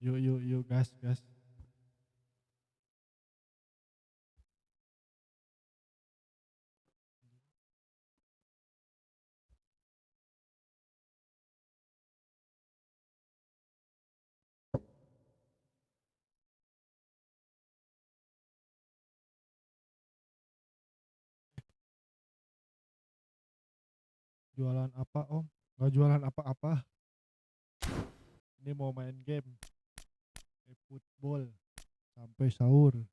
Yuk yuk yuk, gas gas. Jualan apa om? Nggak jualan apa-apa. Ini mau main game. Efootball. Sampai sahur.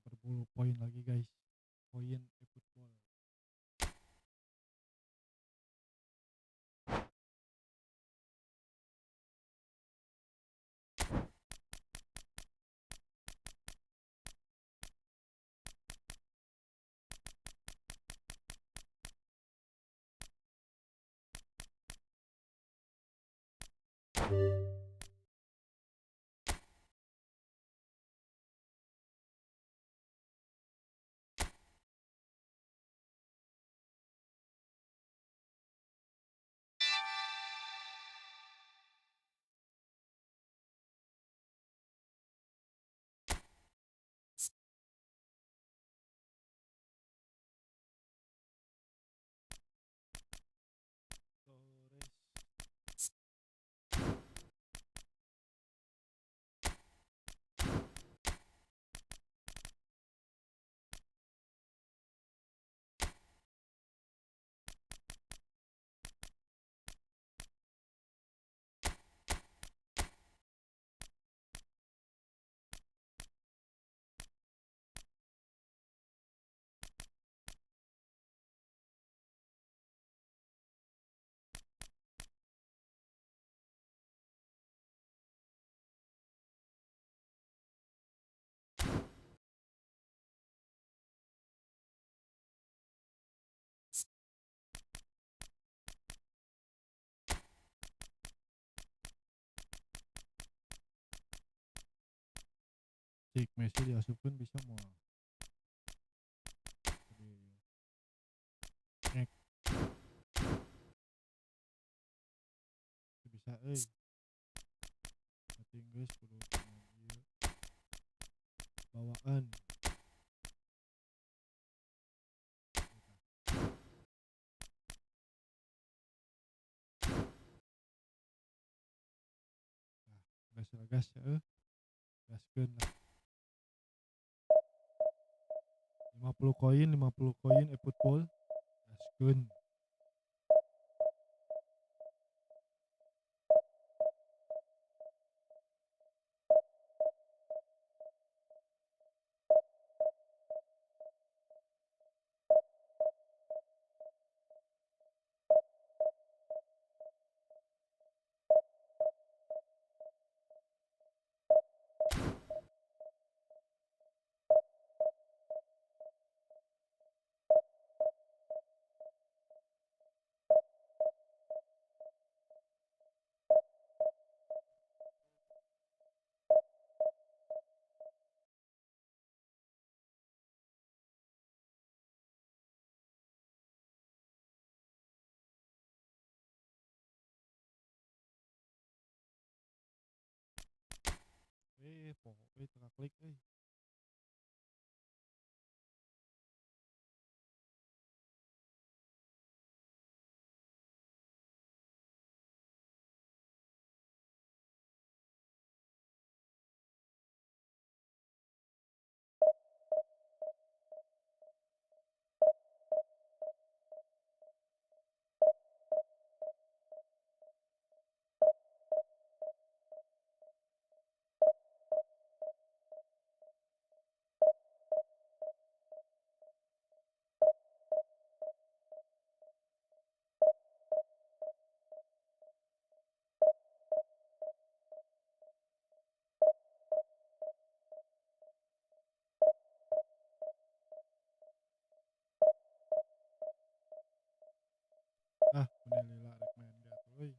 Kita berburu poin lagi guys. Poin efootball. Torres. Cik Messi diasupkan bisa mau. Ngek. Bisa Ating guys kudu ieu bawaan. Gas gas ya. Gaskeun lah. 50 koin, 50 koin efootball. Gaskeun. Pokoknya tengah klik menilila rek main gatuh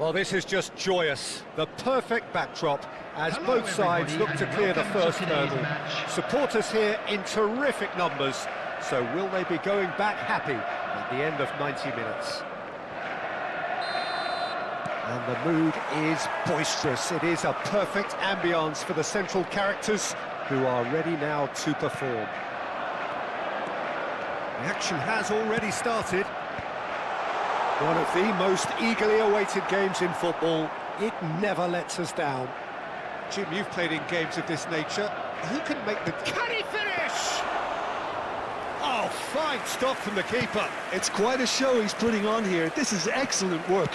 Well, this is just joyous. The perfect backdrop as both sides look to clear the first hurdle. Supporters here in terrific numbers. So will they be going back happy at the end of 90 minutes? And the mood is boisterous. It is a perfect ambience for the central characters who are ready now to perform. The action has already started. One of the most eagerly awaited games in football. It never lets us down. Jim, you've played in games of this nature. Who can make the... Can he finish? Oh, fine stop from the keeper. It's quite a show he's putting on here. This is excellent work.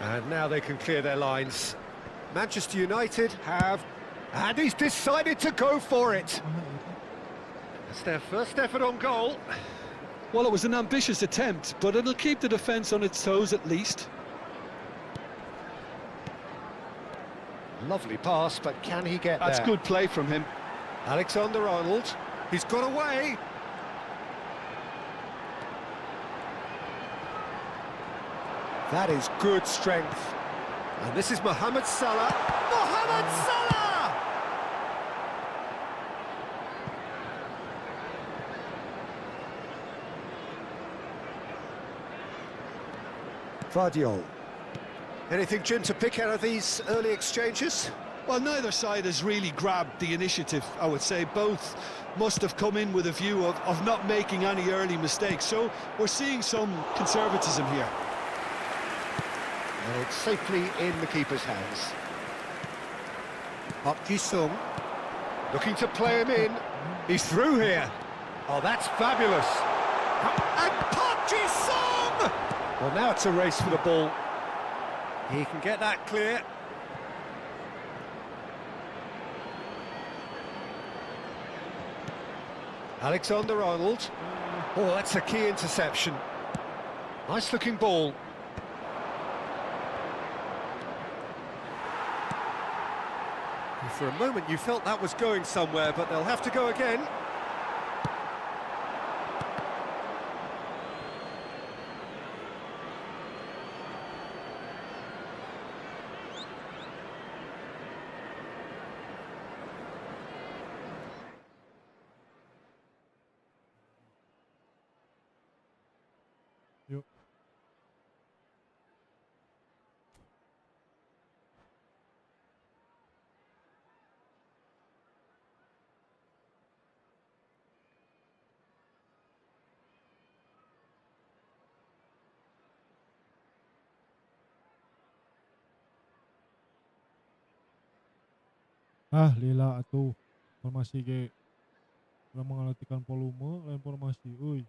And now they can clear their lines. Manchester United have... And he's decided to go for it. That's their first effort on goal. Well, it was an ambitious attempt, but it'll keep the defence on its toes at least. Lovely pass, but can he get That's there? good play from him. Alexander-Arnold, he's got away. That is good strength. And this is Mohamed Salah. Mohamed Salah! Vardiol. Anything, Jim, to pick out of these early exchanges? Well, neither side has really grabbed the initiative, I would say. Both must have come in with a view of not making any early mistakes. So we're seeing some conservatism here. And it's safely in the keeper's hands. Park Ji-sung, looking to play him in. He's through here. Oh, that's fabulous. And Park Ji-sung! Well, now it's a race for the ball. He can get that clear. Alexander-Arnold. Oh, that's a key interception. Nice looking ball. For a moment you felt that was going somewhere, but they'll have to go again. Yuk. Ah, lila atuh. Formasi ge udah mengalihkan volume lain formasi euy.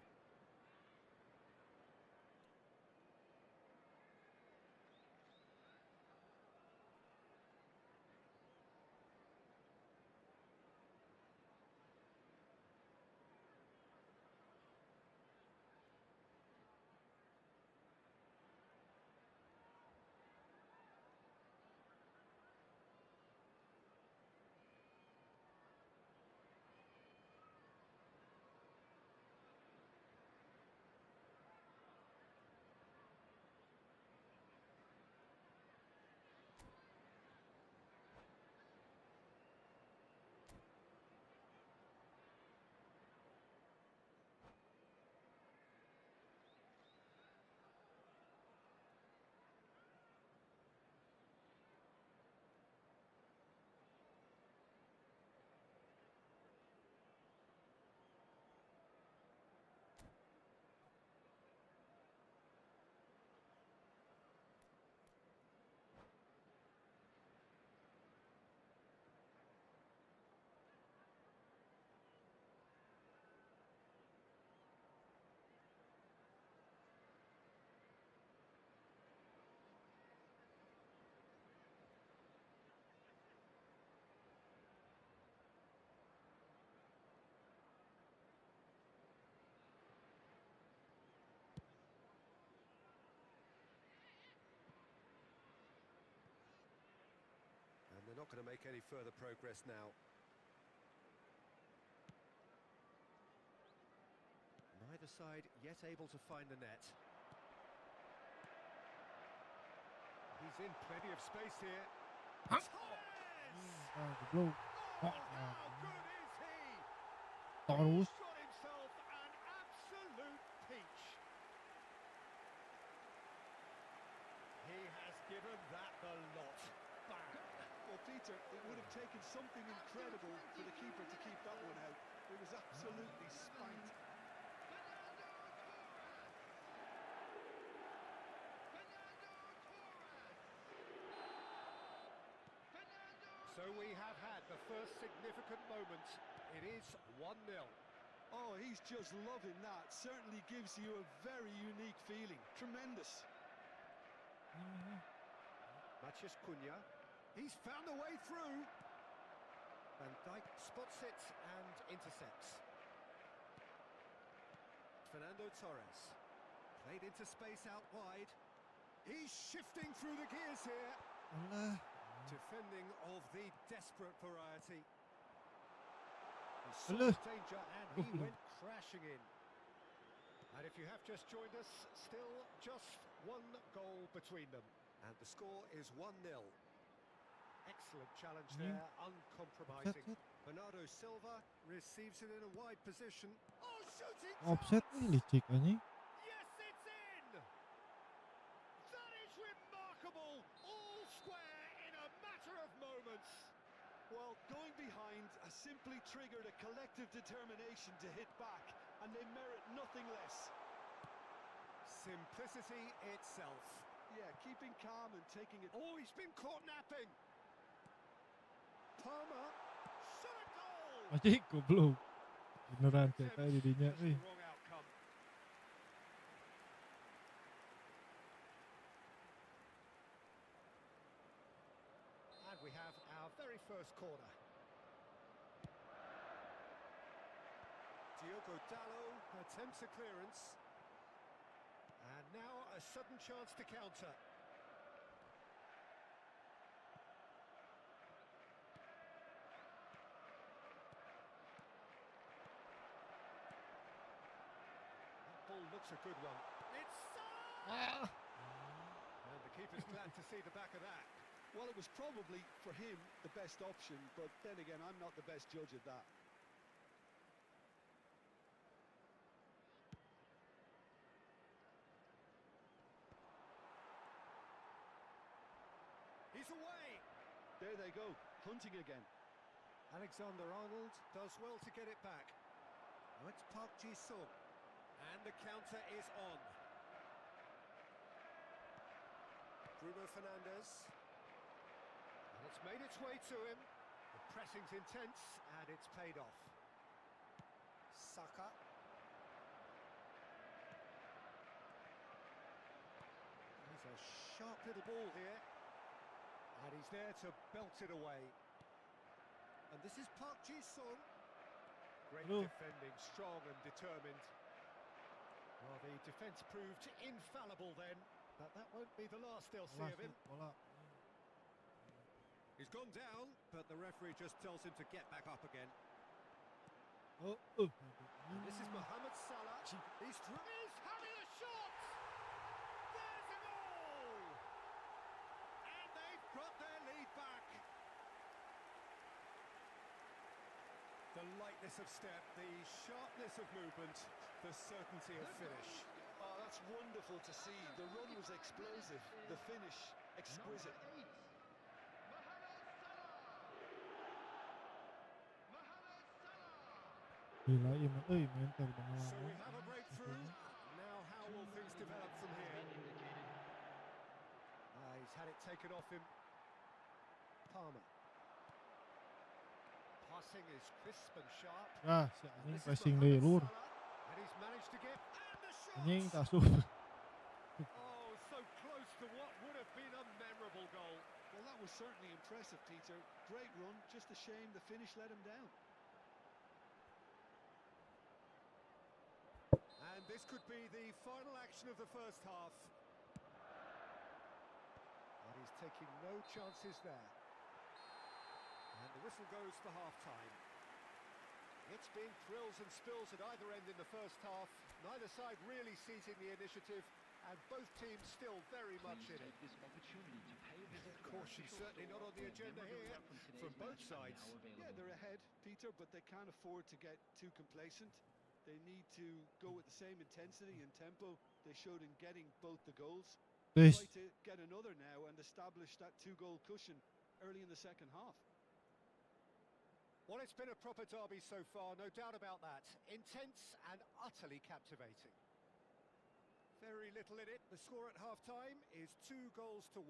And they're not going to make any further progress now. Neither side yet able to find the net. He's in plenty of space here. Torres! Ah, goblok. Oh, how good is he? Terus. He's got himself an absolute peach. He has given that the lot. Bang! Well, Peter, it would have taken something incredible for the keeper to keep that one out. It was absolutely spanked. So we have had the first significant moment. It is 1-0. Oh, he's just loving that. Certainly gives you a very unique feeling. Tremendous. Matheus Cunha. He's found a way through. Van Dijk spots it and intercepts. Fernando Torres. Played into space out wide. He's shifting through the gears here. Alah. Defending of the desperate variety. He Alah. saw danger and he went crashing in. And if you have just joined us, still just one goal between them. And the score is 1-0. Excellent challenge there, uncompromising. Bernardo Silva receives it in a wide position. Oh, shooting Offset chance! nih licik anjing. Yes, it's in! That is remarkable! All square in a matter of moments. Well, going behind has simply triggered a collective determination to hit back, and they merit nothing less. Simplicity itself. Yeah, keeping calm and taking it. Oh, he's been caught napping. Palmer, shot a goal. Anjing goblok. Beneran cetak didinya Just euy. the wrong outcome. And we have our very first corner. Diogo Dalot attempts a clearance. And now a sudden chance to counter. That's a good one. It's Ah. and the keeper's glad to see the back of that. Well, it was probably, for him, the best option, but then again, I'm not the best judge of that. He's away. There they go, hunting again. Alexander-Arnold does well to get it back. Now it's Park Ji-sung. And the counter is on. Bruno Fernandes. And it's made its way to him. The pressing's intense, and it's paid off. Saka. He's a sharp little ball here. And he's there to belt it away. And this is Park Ji-sung. Great defending, strong and determined. Well, the defence proved infallible then, but that won't be the last they'll see of him. He's gone down, but the referee just tells him to get back up again. Oh. And this is Mohamed Salah. He's having a shot! There's a goal! And they've got their lead back. The lightness of step, the sharpness of movement, the certainty of finish. Oh, that's wonderful to see. The run was explosive, the finish exquisite. Gila, iya main terbang So we lama. have a breakthrough. Now how will things develop from here? He's had it taken off him. Palmer. Passing is crisp and sharp. Ah, si anjing This is pressing Mohamed deh lur. Salah, and he's managed to get and the shot. Anjing tasuh. Oh, so close to what would have been a memorable goal. Well, that was certainly impressive, Peter. Great run, just a shame the finish let him down. And this could be the final action of the first half. But he's taking no chances there. And the whistle goes for half-time. It's been thrills and spills at either end in the first half. Neither side really seizing the initiative, and both teams still very much in it. Caution certainly not on the agenda here from both sides. Yeah, they're ahead, Peter, but they can't afford to get too complacent. They need to go with the same intensity and tempo they showed in getting both the goals. Try to get another now and establish that two-goal cushion early in the second half. Well, it's been a proper derby so far, no doubt about that. Intense and utterly captivating. Very little in it. The score at half-time is 2-1.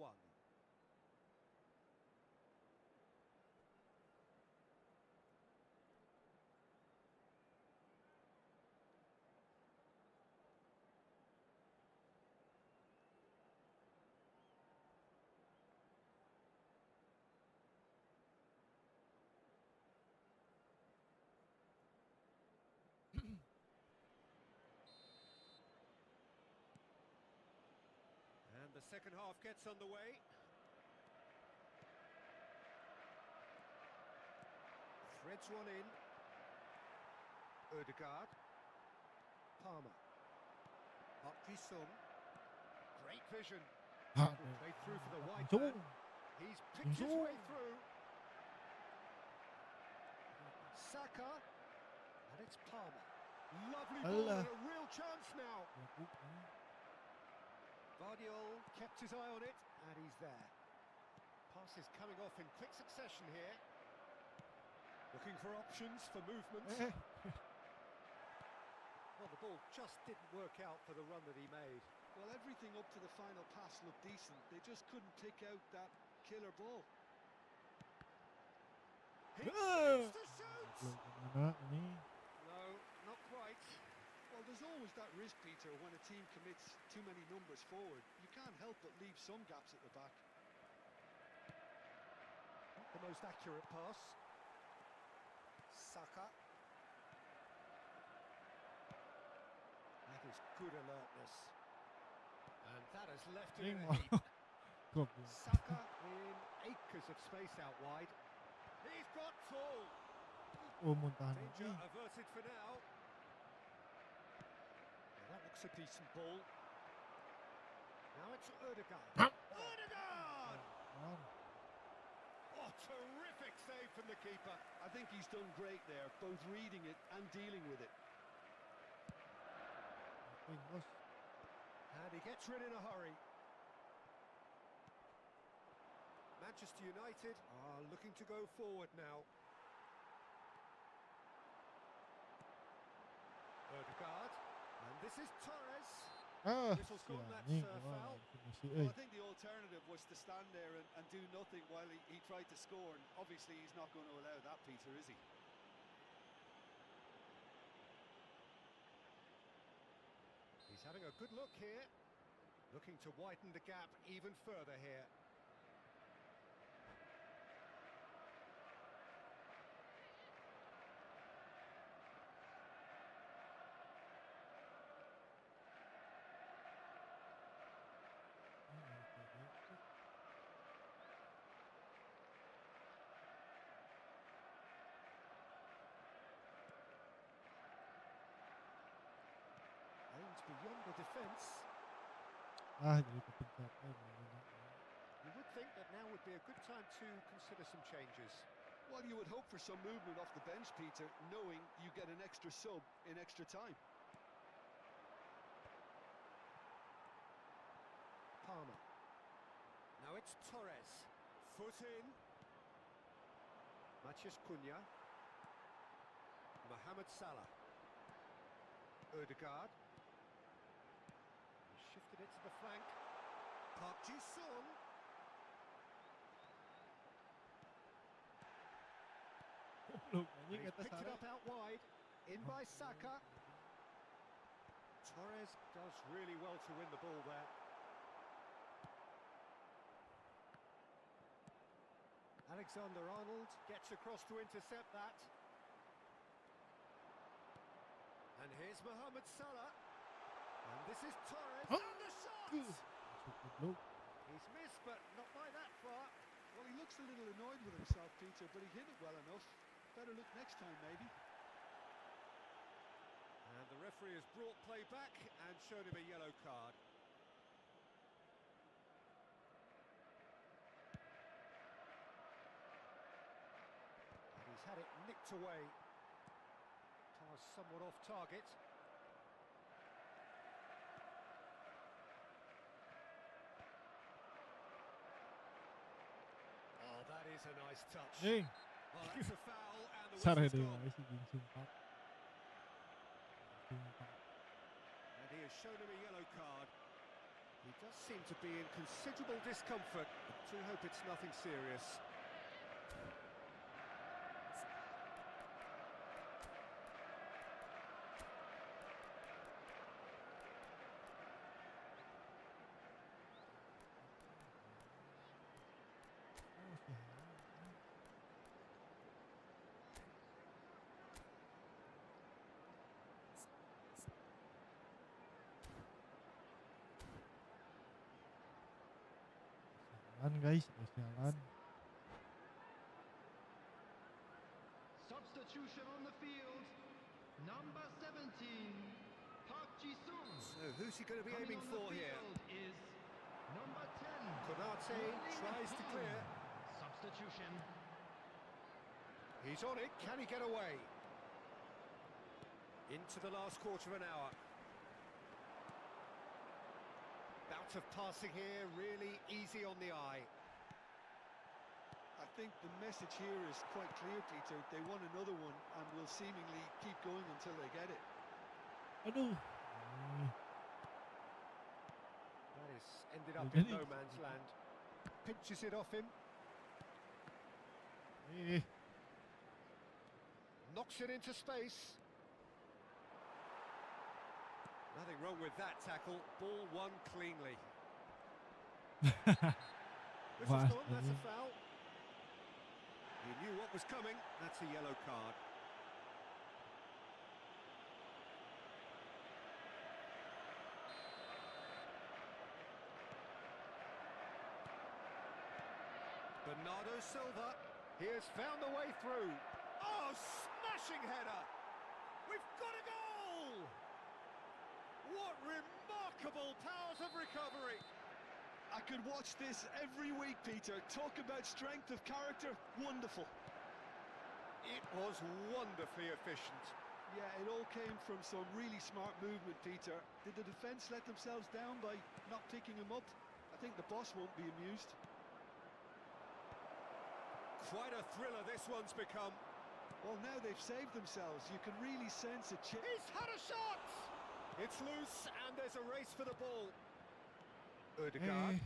And the second half gets underway. Threads one in. Ødegaard. Palmer. Park Ji-sung. Great vision. Played through for the wide man. He's picked his way through. Saka. And it's Palmer. Lovely ball and a real chance now. Guardiola kept his eye on it, and he's there. Pass is coming off in quick succession here. Looking for options for movement. Well, the ball just didn't work out for the run that he made. Well, everything up to the final pass looked decent. They just couldn't pick out that killer ball. He shoots to shoot! No, not quite. Well, there's always that risk, Peter, when a team commits too many numbers forward. You can't help but leave some gaps at the back. Not the most accurate pass. Saka. That is good alertness. And that has left him in a heap. Saka in acres of space out wide. He's got full. Danger averted for now. That looks a decent ball. Now it's Ødegaard. Huh? Ødegaard! Oh, terrific save from the keeper. I think he's done great there, both reading it and dealing with it. And he gets rid in a hurry. Manchester United are looking to go forward now. Ødegaard, and this is Torres. Whistle's gone, that's foul. Well, I think the alternative was to stand there and do nothing while he tried to score, and obviously he's not going to allow that, Peter, is he? He's having a good look here, looking to widen the gap even further here. Aimed beyond the defence. Jadi kepencet. You would think that now would be a good time to consider some changes. Well, you would hope for some movement off the bench, Peter, knowing you get an extra sub in extra time. Palmer. Now it's Torres. Foot in. Matthias Cunha. Mohamed Salah. Ødegaard. He shifted it to the flank. Park Ji-sung. Look, He's picked it up out wide. In by Saka. Torres does really well to win the ball there. Alexander-Arnold gets across to intercept that. And here's Mohamed Salah. And this is Torres. Oh. And the shot! He's missed, but not by that far. Well, he looks a little annoyed with himself, Peter, but he hit it well enough. Better look next time, maybe. And the referee has brought play back and shown him a yellow card. And he's had it nicked away. Pass somewhat off target. Oh, that is a nice touch. Hey, Well, that's a foul and the sorry whistle's deh, gone. guys, ini sumpah. Sumpah. And he has shown him a yellow card. He does seem to be in considerable discomfort. Do hope it's nothing serious. Jalan guys, jalan. Substitution on the field. Number 17, Park Ji-sung. So who's he going to be Coming aiming on for the here? field is number 10. Konate tries to clear. Substitution. He's on it. Can he get away? Into the last quarter of an hour. Bout of passing here, really easy on the eye. I think the message here is quite clear, Peter. They want another one and will seemingly keep going until they get it. Aduh. That is ended up Jadi- in no man's land. Pinches it off him. Knocks it into space. Nothing wrong with that tackle. Ball won cleanly. Whistle's Wah, gone, that's a ini. foul. He knew what was coming. That's a yellow card. Bernardo Silva. He has found a way through. Oh, smashing header! We've got a goal! What Remarkable powers of recovery. I could watch this every week, Peter. Talk about strength of character. Wonderful. It was wonderfully efficient. Yeah, it all came from some really smart movement, Peter. Did the defence let themselves down by not picking him up? I think the boss won't be amused. Quite a thriller this one's become. Well, now they've saved themselves. You can really sense a chip. He's had a shot! It's loose and there's a race for the ball. Odegaard.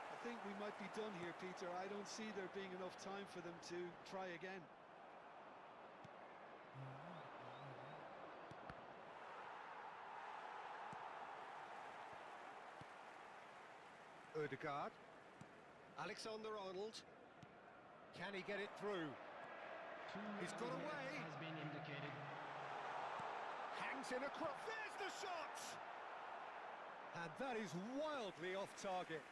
I think we might be done here, Peter. I don't see there being enough time for them to try again. Odegaard. Alexander-Arnold. Can he get it through? He's got away. Has been indicated. Hangs in across. There's the shot! And that is wildly off target.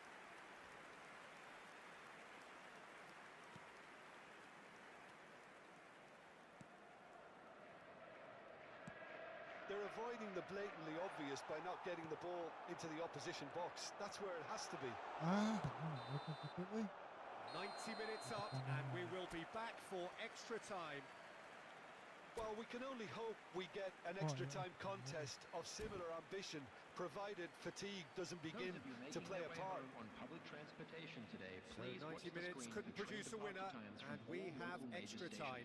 They're avoiding the blatantly obvious by not getting the ball into the opposition box. That's where it has to be. Completely. 90 minutes up and we will be back for extra time. Well, we can only hope we get an extra time contest of similar ambition, provided fatigue doesn't begin to play a part. On public transportation today, So please 90 minutes couldn't produce a winner, and we have extra time.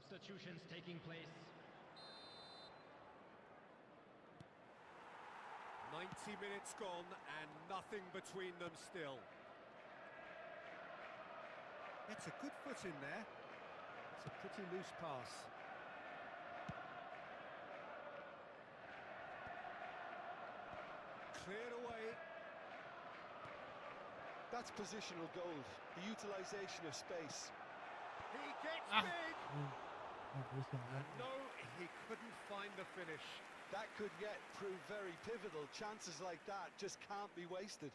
Substitutions taking place. 90 minutes gone and nothing between them still. It's a good foot in there. It's a pretty loose pass. Cleared away. That's positional gold, the utilisation of space. He gets big! And no, he couldn't find the finish. That could yet prove very pivotal. Chances like that just can't be wasted.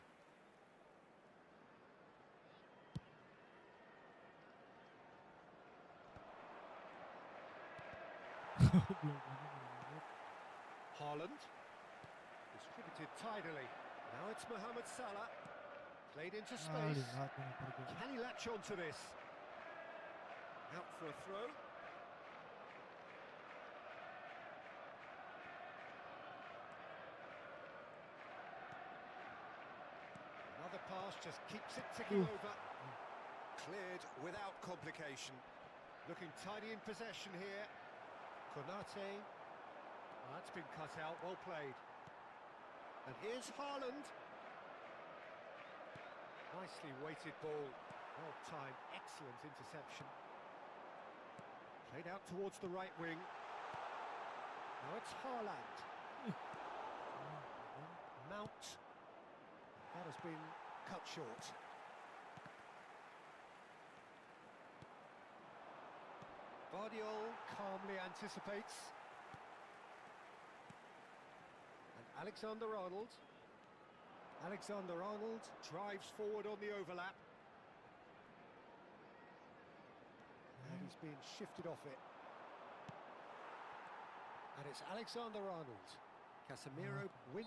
Haaland. Distributed tidily. Now it's Mohamed Salah. Played into space. Can he latch on to this? Out for a throw. Another pass just keeps it ticking over. Cleared without complication. Looking tidy in possession here. Konate. That's been cut out, well played. And here's Haaland. Nicely weighted ball. Well timed, excellent interception. Played out towards the right wing. Now it's Haaland. Mount. That has been cut short. Vardiol calmly anticipates. And Alexander-Arnold. Alexander-Arnold drives forward on the overlap. And he's being shifted off it. And it's Alexander-Arnold. Casemiro win.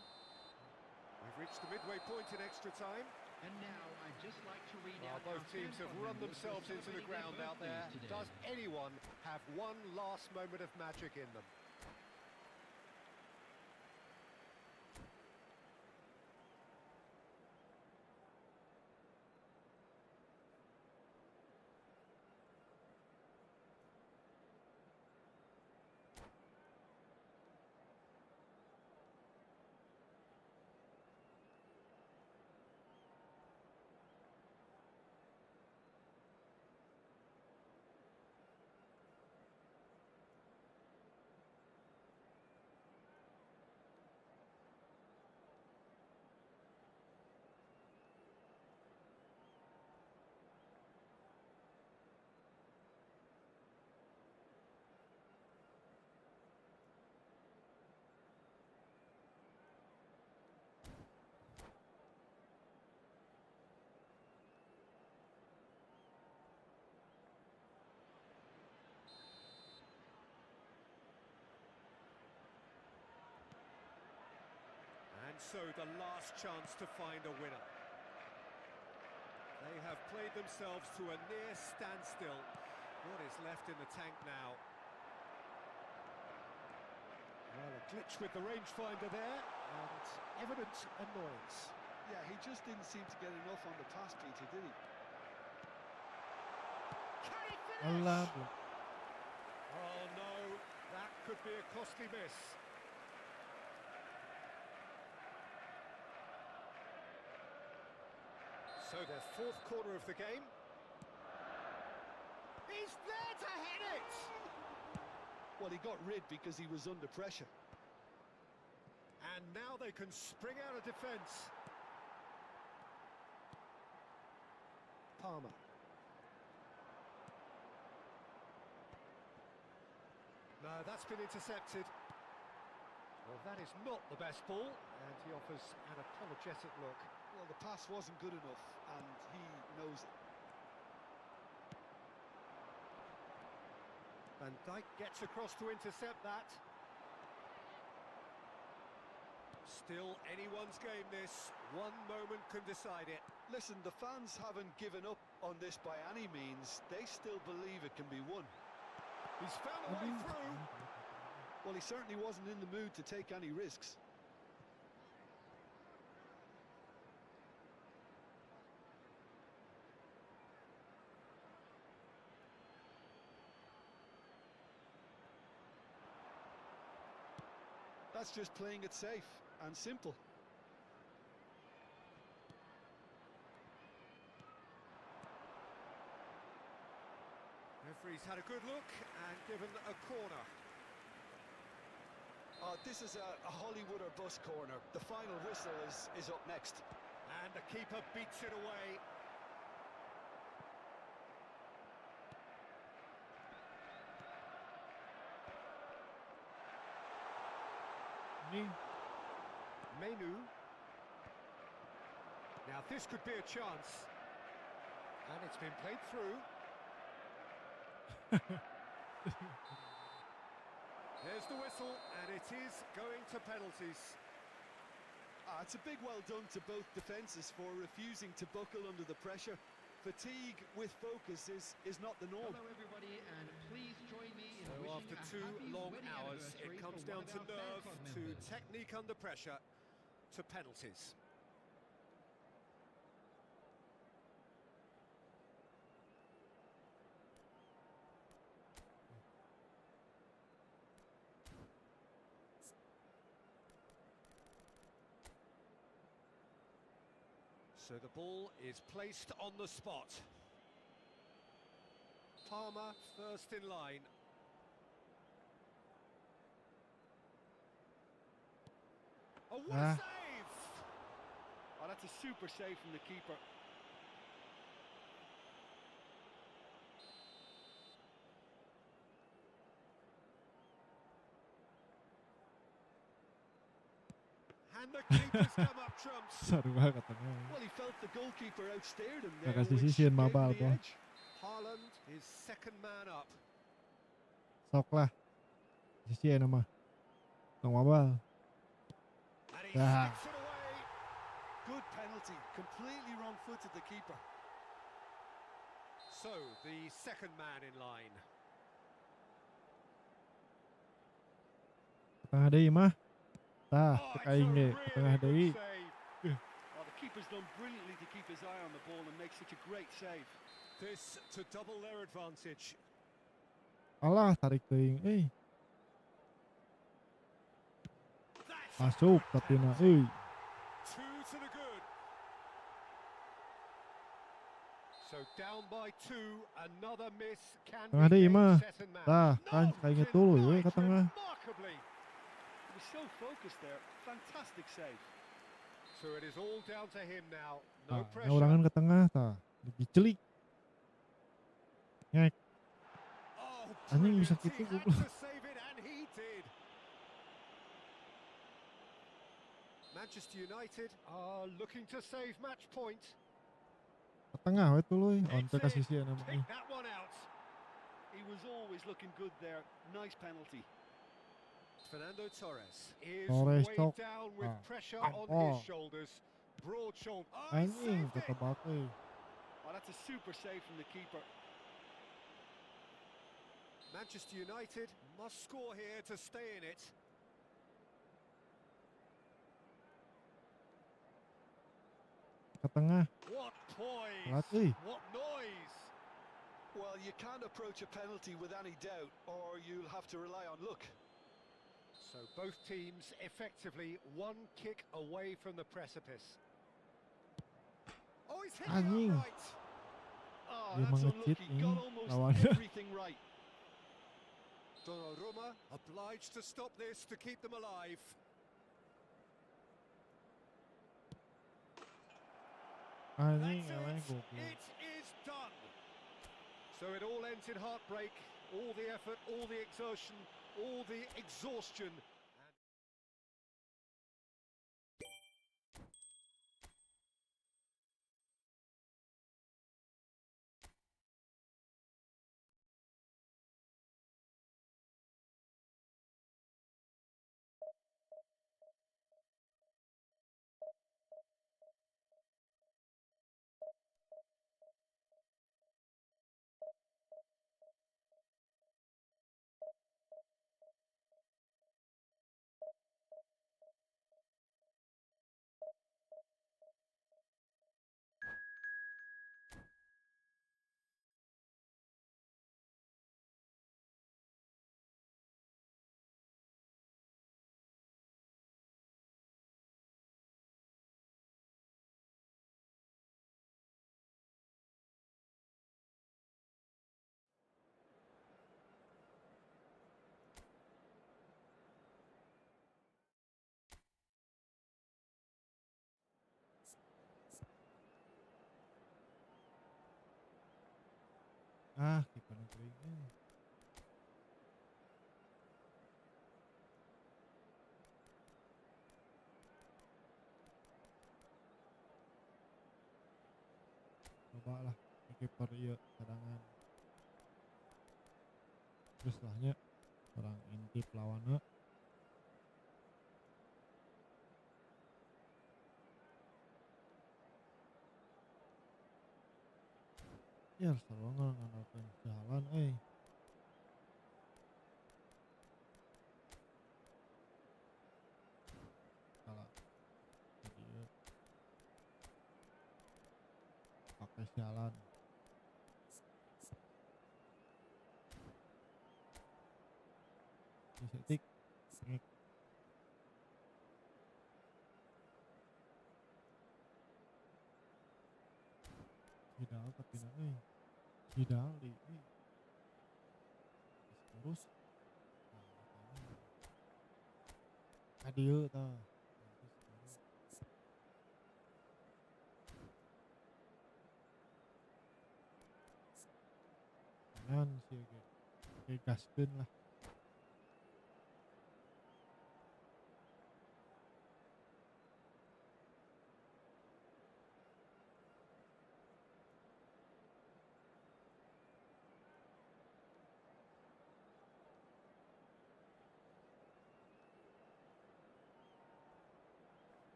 We've reached the midway point in extra time. And now I'd just like to read Well, out both teams have run themselves into the ground out there. Does anyone have one last moment of magic in them? And so the last chance to find a winner. They have played themselves to a near standstill. What is left in the tank now? Well, a glitch with the rangefinder there, and evident annoyance. Yeah, he just didn't seem to get enough on the pass, Peter, did he? Can he finish? Alah, Oh no, that could be a costly miss. So their fourth quarter of the game. He's there to hit it! Well, he got rid because he was under pressure. And now they can spring out of defence. Palmer. No, that's been intercepted. Well, that is not the best ball, and he offers an apologetic look. Well, the pass wasn't good enough, and he knows it. Van Dijk gets across to intercept that. Still anyone's game this. One moment can decide it. Listen, the fans haven't given up on this by any means. They still believe it can be won. He's found a way through. Well, he certainly wasn't in the mood to take any risks. That's just playing it safe and simple. Referee's had a good look and given a corner. This is a Hollywood or bust corner. The final whistle is up next. And the keeper beats it away. Menu. Now this could be a chance. And it's been played through. There's the whistle, and it is going to penalties. It's a big well done to both defences for refusing to buckle under the pressure. Fatigue with focus is not the norm. Hello everybody, and please join me in So wishing after a 2 happy long wedding hours, anniversary it comes for down one to of our fan nerve, club to members. technique under pressure, to penalties. So the ball is placed on the spot. Palmer first in line. Oh, what a save! Oh, that's a super save from the keeper. And the keeper's come up trumps. Seru banget tengah. Well, he felt the goalkeeper outstared him Nah, there, kasih which sisian gave him mabal the tuh. edge. Haaland is second man up. Sok lah. Sisian nama. Tong mabal. And he Ah. sticks it away. Good penalty, completely wrong-footed the keeper. So, the second man in line. Tengah deui mah. Tah, Oh, tek it's a aing ge, really tengah good deui. save. Oh, the keeper's done brilliantly to keep his eye on the ball and make such a great save. This to double their advantage. Alah, tarik teuing. That's Masuk a good tapi na penalty. 2 to the good. So down by 2, another miss can Tengah deui regain mah. second man. Tah, kan aing ge tuluy we ka tengah. Remarkably. He was so focused there. Fantastic save. So it is all down to him now. Tah, No pressure. urangan ke tengah tah. Dicelik. Ngek. Oh, Anjing bisa brilliant. gitu, He had goblok. to save it, and he did. Manchester United are looking to save match point. Ke tengah we tuluy. It's Onte ka in. sisian nama Pick that one out. He was always looking good there. Nice penalty. Fernando Torres is Torres weighed cok. down with pressure on his Ampol. shoulders. Broad shoulder. Oh, he Anjing, saved it! ketebak euy. Oh, that's a super save from the keeper. Manchester United must score here to stay in it. Ke tengah. What poise! Telat euy. What noise! Well, you can't approach a penalty with any doubt, or you'll have to rely on luck. So both teams effectively one kick away from the precipice. Oh, he's hitting Anjing. upright! Oh, Dia that's mengecit unlucky. nih Got almost lawannya. everything right. Donnarumma obliged to stop this to keep them alive. Anjing, That's eleh it! goblok. It is done! So it all ends in heartbreak, all the effort, all the exertion, all the exhaustion. Ah, kiper negeri euy. Coba lah kiper ieu cadangan. Terus lah nya orang intip lawanna. Ya selalu ngandalkeun jalan euy. Salah. Jadi pakai jalan. Disetik. Ngek. Sidal tapi na euy. Sidal di euy. Terus adieu tah. Kanan sih kayak gaskeun lah.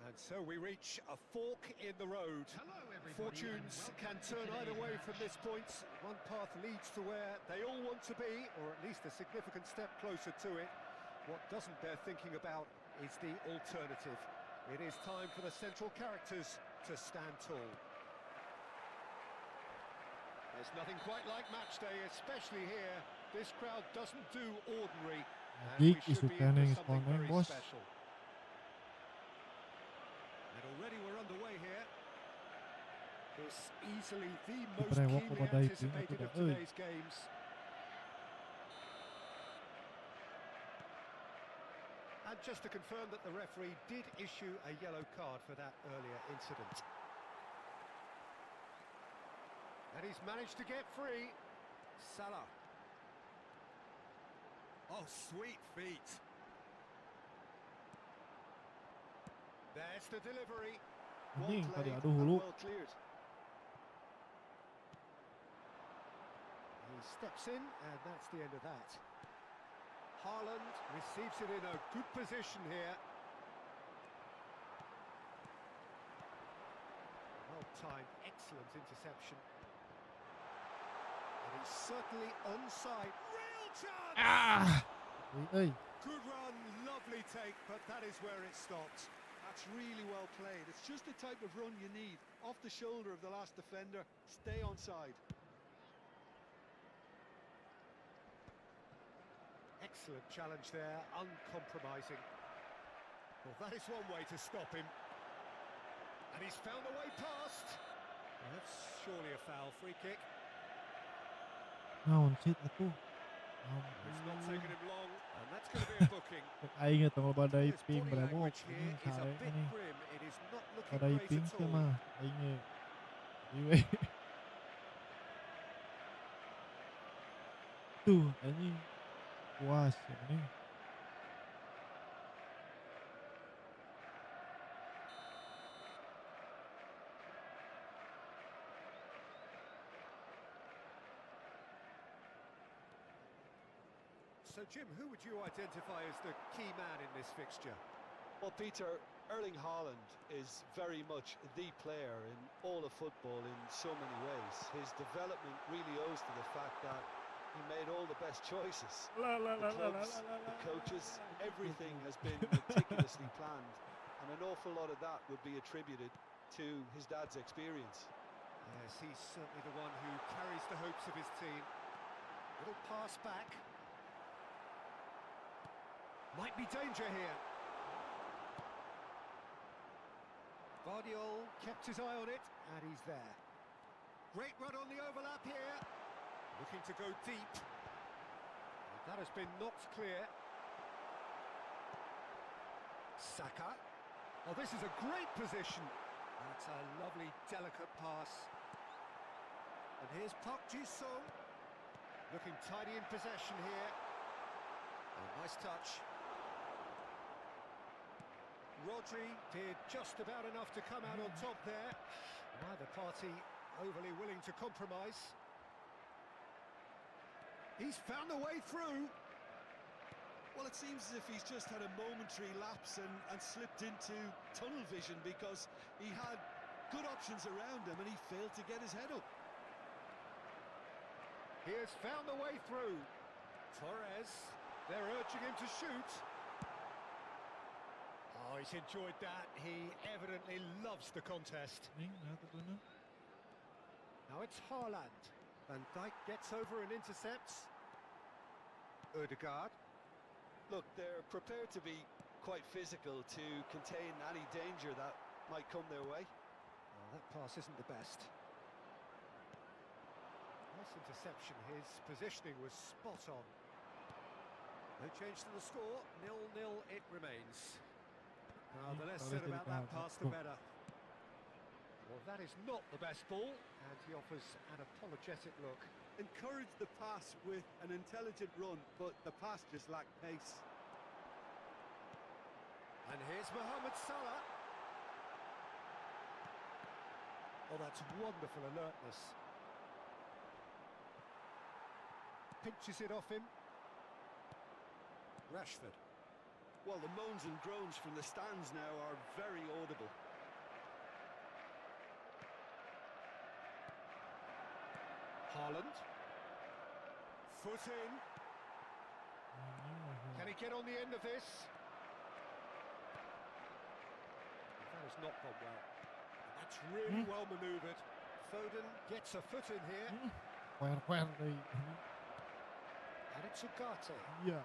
And so we reach a fork in the road. Hello, everybody. Fortunes can turn either way from this point. One path leads to where they all want to be, or at least a significant step closer to it. What doesn't bear thinking about is the alternative. It is time for the central characters to stand tall. There's nothing quite like match day, especially here. This crowd doesn't do ordinary, and we Dik should be isukan in yang for something spawn very bos. special. And already we're underway here. It's easily the most Diperewok keenly kepada itu anticipated tidak of euy. today's games. And just to confirm that the referee did issue a yellow card for that earlier incident. And he's managed to get free. Salah. Oh, sweet feet. There's the delivery. Well Anjing, tadi played aduh and hulu. well cleared. He steps in, and that's the end of that. Haaland receives it in a good position here. Well-timed, excellent interception. And he's certainly onside. Real chance! Ah! Hey, Good run, lovely take, but that is where it stopped. That's really well played. It's just the type of run you need. Off the shoulder of the last defender, stay onside. Excellent challenge there, uncompromising. Well, that is one way to stop him. And he's found a way past. Well, that's surely a foul, free kick. naon shit atuh. It's not Ampun. taken him long, and that's going to be a booking. Cek aing eta mah badai His ping body beremok. language here Anjing is a sare bit ini. grim. It is not looking Badai great ping at teh all. mah aing ge. Iwe. Tuh, anjing. Puas ya ini. So, Jim, who would you identify as the key man in this fixture? Well, Peter, Erling Haaland is very much the player in all of football in so many ways. His development really owes to the fact that he made all the best choices. La la The la la la clubs, la la the coaches, la. everything has been meticulously planned, and an awful lot of that would be attributed to his dad's experience. Yes, he's certainly the one who carries the hopes of his team. Little pass back. Might be danger here. Guardiola kept his eye on it, and he's there. Great run on the overlap here. Looking to go deep. And that has been knocked clear. Saka. Oh, this is a great position. That's a lovely, delicate pass. And here's Park Ji-sung. Looking tidy in possession here. Oh, nice touch. Rodri did just about enough to come out on top there. Neither party overly willing to compromise. He's found a way through. Well, it seems as if he's just had a momentary lapse and slipped into tunnel vision, because he had good options around him and he failed to get his head up. He has found a way through. Torres, they're urging him to shoot. Oh, he's enjoyed that. He evidently loves the contest. Ning, nah tu bener. Now it's Haaland. Van Dijk gets over and intercepts. Ødegaard. Look, they're prepared to be quite physical to contain any danger that might come their way. Oh, that pass isn't the best. Nice interception. His positioning was spot on. No change to the score. 0-0 it remains. The less said about that pass, the better. Well, that is not the best ball, and he offers an apologetic look. Encourage the pass with an intelligent run, but the pass just lacked pace. And here's Mohamed Salah. Oh, that's wonderful alertness. Pinches it off him. Rashford. Well, the moans and groans from the stands now are very audible. Haaland. Foot in. Can he get on the end of this? That has not gone well. That's really well manoeuvred. Foden gets a foot in here. Kuer deui. And it's Ugarte. Iya.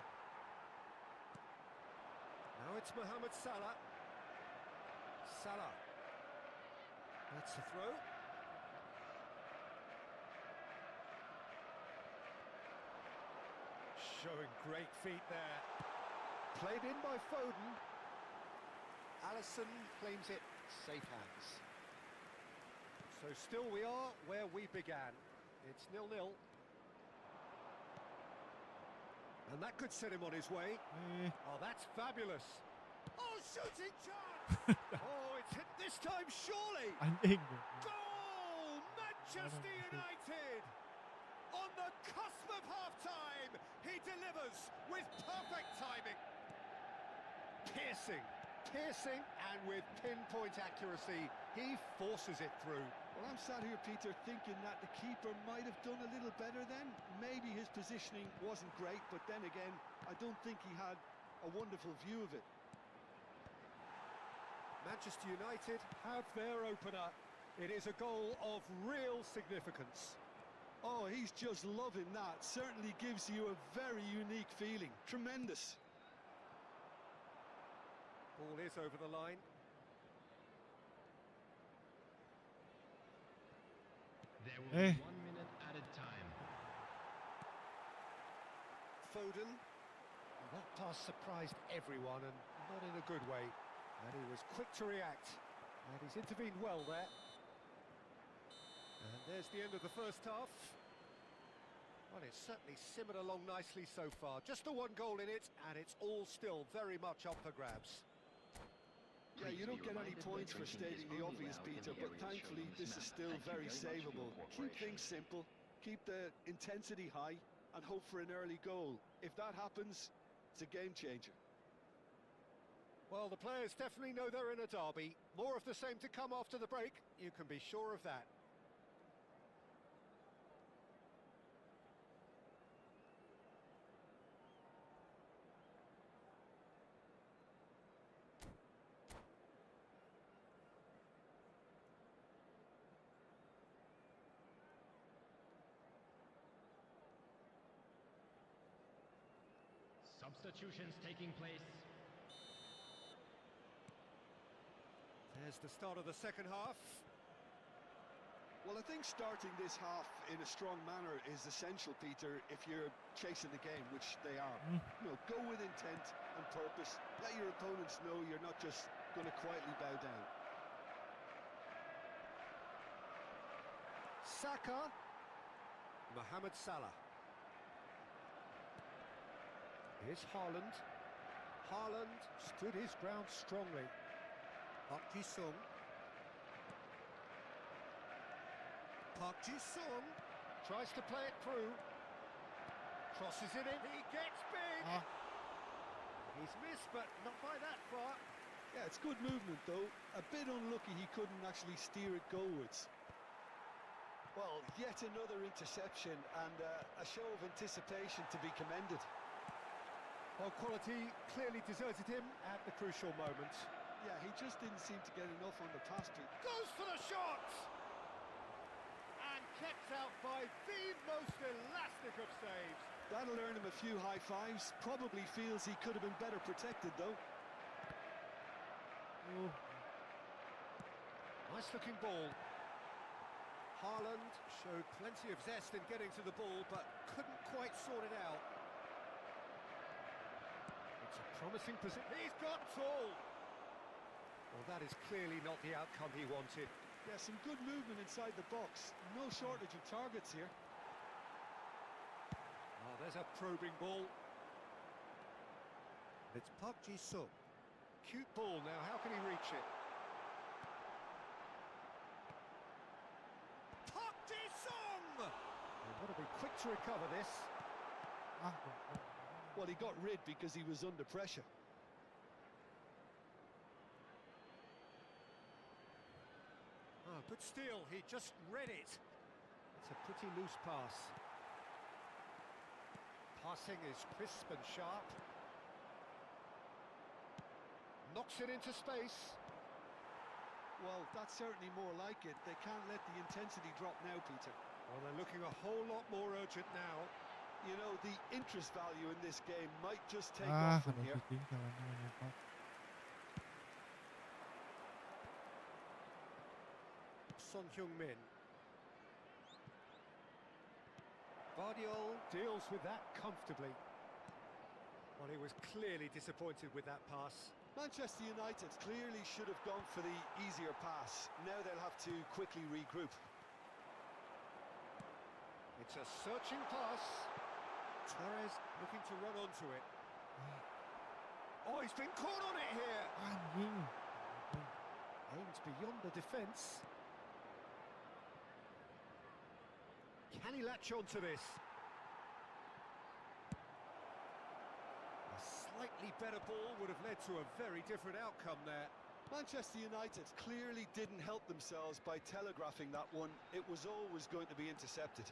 Now it's Mohamed Salah. Salah. That's the throw. Showing great feet there. Played in by Foden. Alisson claims it safe hands. So still we are where we began. It's 0-0. And that could set him on his way. Eh, Oh, that's fabulous. Oh, shooting chance! Oh, it's hit this time, surely! anjing. Goal! Manchester United! On the cusp of half-time, he delivers with perfect timing. Piercing, and with pinpoint accuracy, he forces it through. Well, I'm sat here, Peter, thinking that the keeper might have done a little better then. Maybe his positioning wasn't great, but then again, I don't think he had a wonderful view of it. Manchester United have their opener. It is a goal of real significance. Oh, he's just loving that. Certainly gives you a very unique feeling. Tremendous. Ball is over the line. There will be 1 minute added time. Foden. That pass surprised everyone, and not in a good way. And he was quick to react. And he's intervened well there. And there's the end of the first half. Well, it's certainly simmered along nicely so far. Just the one goal in it, and it's all still very much up for grabs. Yeah, you don't get any points for stating the obvious, Peter, but thankfully this is still very savable. Keep things simple, keep the intensity high, and hope for an early goal. If that happens, it's a game changer. Well, the players definitely know they're in a derby. More of the same to come after the break, you can be sure of that. Substitutions taking place. There's the start of the second half. Well, I think starting this half in a strong manner is essential, Peter, if you're chasing the game, which they are. You know, go with intent and purpose. Let your opponents know you're not just going to quietly bow down. Saka. Mohamed Salah. Here's Haaland. Haaland stood his ground strongly. Park Ji-sung. Park Ji-sung tries to play it through. Crosses it in. He gets big. He's missed, but not by that far. Yeah, it's good movement, though. A bit unlucky he couldn't actually steer it goalwards. Well, yet another interception and a show of anticipation to be commended. Well, quality clearly deserted him at the crucial moment. Yeah, he just didn't seem to get enough on the pass, Pete. Goes for the shot! And kept out by the most elastic of saves. That'll earn him a few high fives. Probably feels he could have been better protected, though. Nice looking ball. Haaland showed plenty of zest in getting to the ball, but couldn't quite sort it out. It's a promising position. He's got tall. Well, that is clearly not the outcome he wanted. Yeah, some good movement inside the box. No shortage of targets here. Oh, there's a probing ball. It's Park Ji-sung. Cute ball now. How can he reach it? Park Ji-sung! They've got to be quick to recover this. Well, he got rid because he was under pressure. Oh, but still, he just read it. It's a pretty loose pass. Passing is crisp and sharp. Knocks it into space. Well, that's certainly more like it. They can't let the intensity drop now, Peter. Well, they're looking a whole lot more urgent now. You know, the interest value in this game might just take off from Ada here. shooting salahnya lupa. Son Heung-min. Guardiola deals with that comfortably. Well, he was clearly disappointed with that pass. Manchester United clearly should have gone for the easier pass. Now they'll have to quickly regroup. It's a searching pass. Torres looking to run onto it. Oh, he's been caught on it here. Anjing. Aims beyond the defence. Can he latch onto this? A slightly better ball would have led to a very different outcome there. Manchester United clearly didn't help themselves by telegraphing that one. It was always going to be intercepted.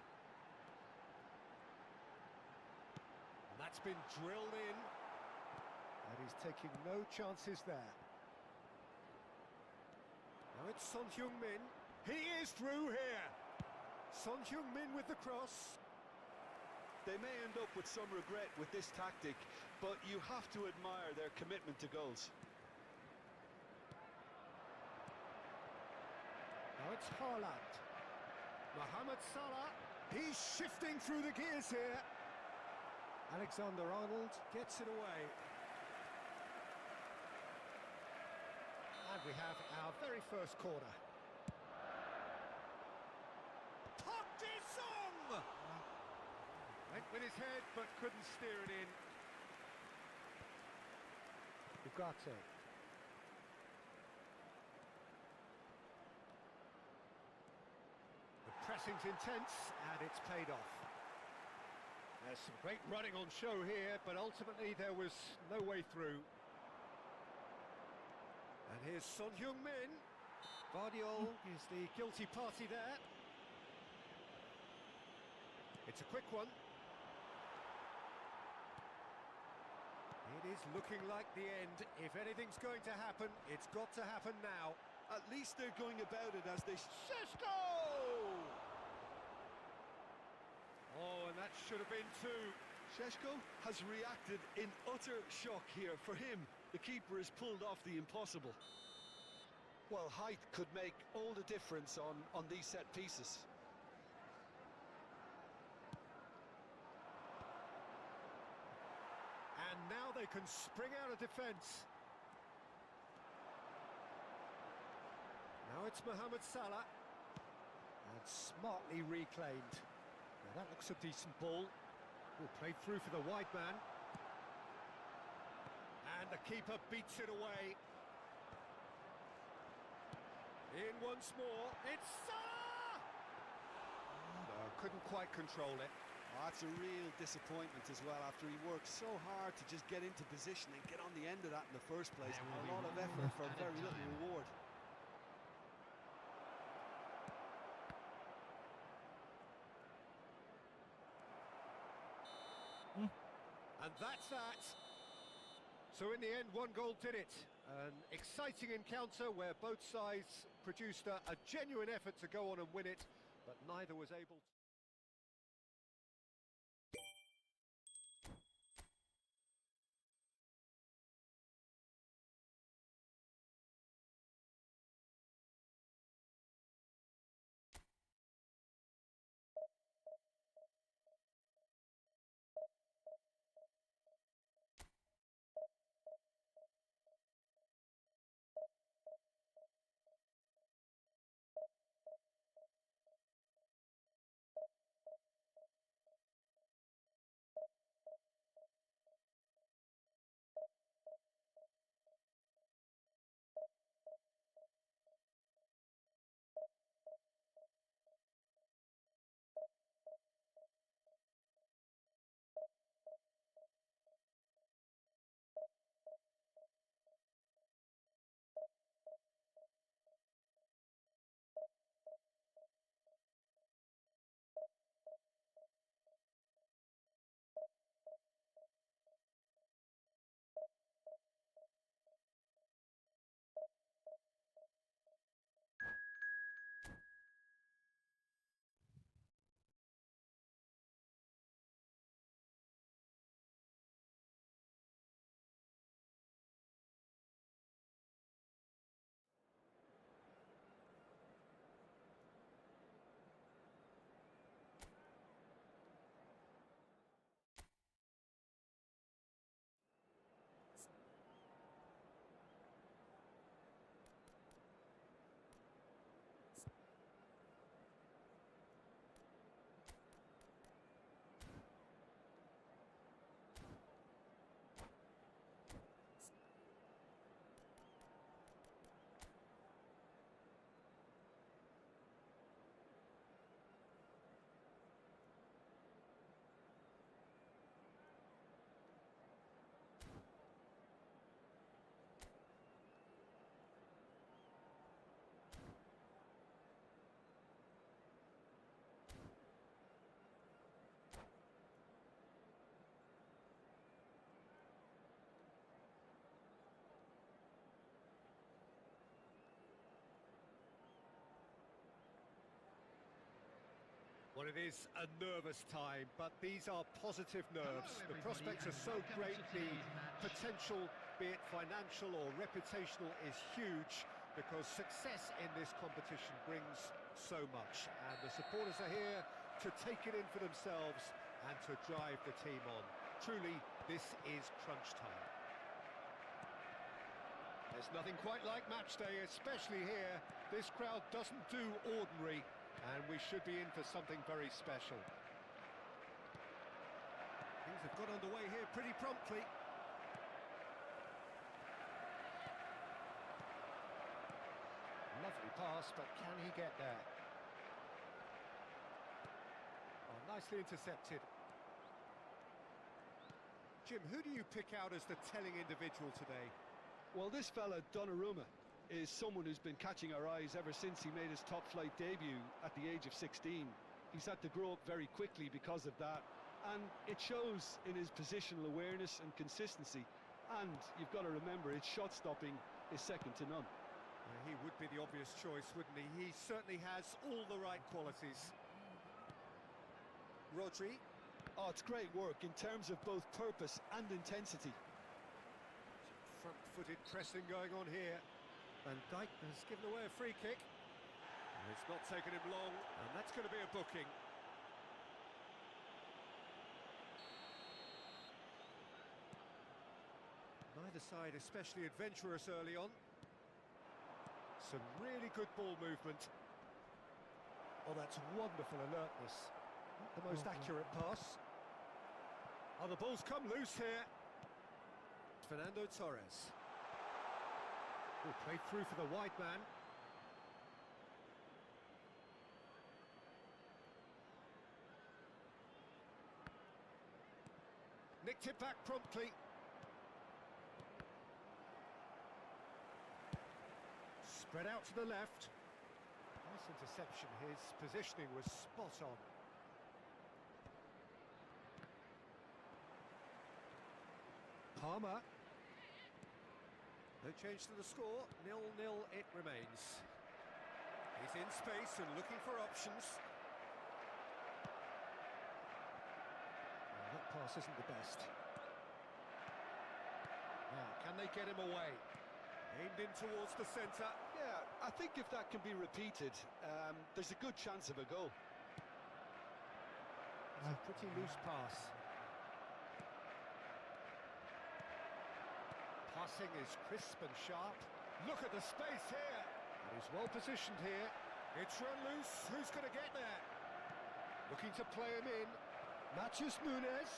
And that's been drilled in. And he's taking no chances there. Now it's Son Heung-min. He is through here. Son Heung-min with the cross. They may end up with some regret with this tactic, but you have to admire their commitment to goals. Now it's Haaland. Mohamed Salah. He's shifting through the gears here. Alexander-Arnold gets it away. And we have our very first corner. Park Ji-sung! Went with his head, but couldn't steer it in. Ugarte. The pressing's intense, and it's paid off. There's some great running on show here, but ultimately there was no way through. And here's Son Heung-min. Vardiol is the guilty party there. It's a quick one. It is looking like the end. If anything's going to happen, it's got to happen now. At least they're going about it as they... Šeško! Oh, and that should have been two. Šeško has reacted in utter shock here. For him, the keeper has pulled off the impossible. Well, height could make all the difference on these set pieces. And now they can spring out of defence. Now it's Mohamed Salah. And smartly reclaimed. Now that looks a decent ball. Will play through for the wide man. And the keeper beats it away. In once more. It's Salah! No, couldn't quite control it. Oh, that's a real disappointment as well, after he worked so hard to just get into position and get on the end of that in the first place. A lot of effort for very little reward. And that's that. So in the end, one goal did it. An exciting encounter where both sides produced a genuine effort to go on and win it, but neither was able to. Well, it is a nervous time, but these are positive nerves. The prospects are so great, the potential, be it financial or reputational, is huge because success in this competition brings so much. And the supporters are here to take it in for themselves and to drive the team on. Truly, this is crunch time. There's nothing quite like match day, especially here. This crowd doesn't do ordinary, and we should be in for something very special. Things have got underway here pretty promptly. Lovely pass, but can he get there? Oh, nicely intercepted. Jim, who do you pick out as the telling individual today? Well, this fella, Donnarumma, is someone who's been catching our eyes ever since he made his top-flight debut at the age of 16. He's had to grow up very quickly because of that, and it shows in his positional awareness and consistency. And you've got to remember, his shot-stopping is second to none. He would be the obvious choice, wouldn't he? He certainly has all the right qualities. Rodri. Oh, it's great work in terms of both purpose and intensity. Front-footed pressing going on here. Van Dijk has given away a free kick. And it's not taken him long, and that's going to be a booking. Neither side especially adventurous early on. Some really good ball movement. Oh, that's wonderful alertness. Not the most accurate pass. Oh, the ball's come loose here. Fernando Torres. Oh, played through for the wide man. Nicked it back promptly. Spread out to the left. Nice interception. His positioning was spot on. Palmer. No change to the score, 0-0 it remains. He's in space and looking for options. Oh, that pass isn't the best. Now, can they get him away? Aimed in towards the centre. Yeah, I think if that can be repeated, there's a good chance of a goal. It's a pretty loose pass. Passing is crisp and sharp. Look at the space here. And he's well positioned here. It's run loose. Who's going to get there? Looking to play him in. Matheus Nunes.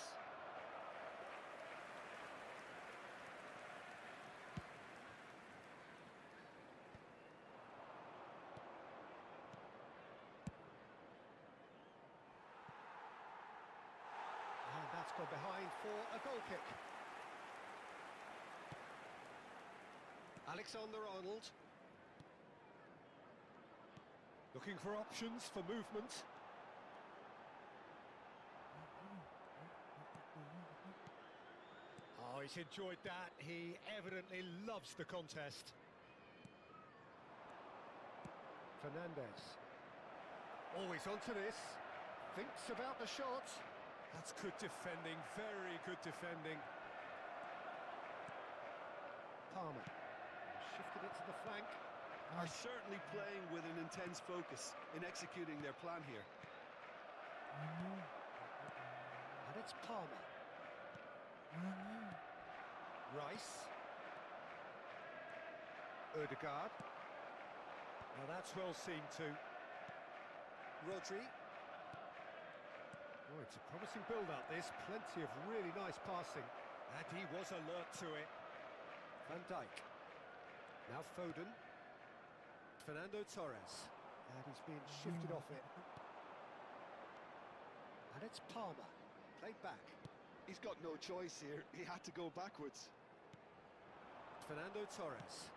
And that's gone behind for a goal kick. Alexander-Arnold. Looking for options for movement. Oh, he's enjoyed that. He evidently loves the contest. Fernandez. Always onto this. Thinks about the shot. That's good defending, very good defending. Palmer. Shifted it to the flank. Are certainly playing with an intense focus in executing their plan here. And it's Palmer. Rice. Ødegaard. Now that's well seen too. Rodri. Oh, it's a promising build-up this. Plenty of really nice passing. And he was alert to it. Van Dijk. Now Foden. Fernando Torres. And he's being shifted off it. And it's Palmer. Played back. He's got no choice here. He had to go backwards. Fernando Torres.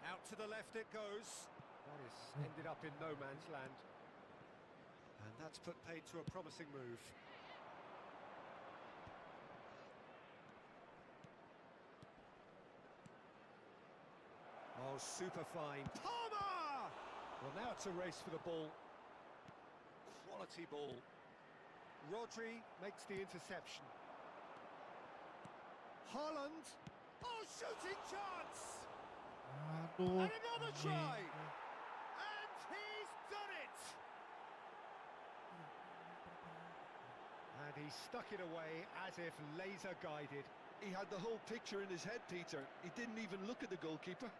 Out to the left it goes. That is ended up in no man's land. And that's put paid to a promising move. Oh, super fine. Palmer! Well, now it's a race for the ball. quality ball. Rodri makes the interception. Haaland. Oh, shooting chance! Aduh. And another anjing. try! And he's done it! And he stuck it away as if laser guided. He had the whole picture in his head, Peter. He didn't even look at the goalkeeper.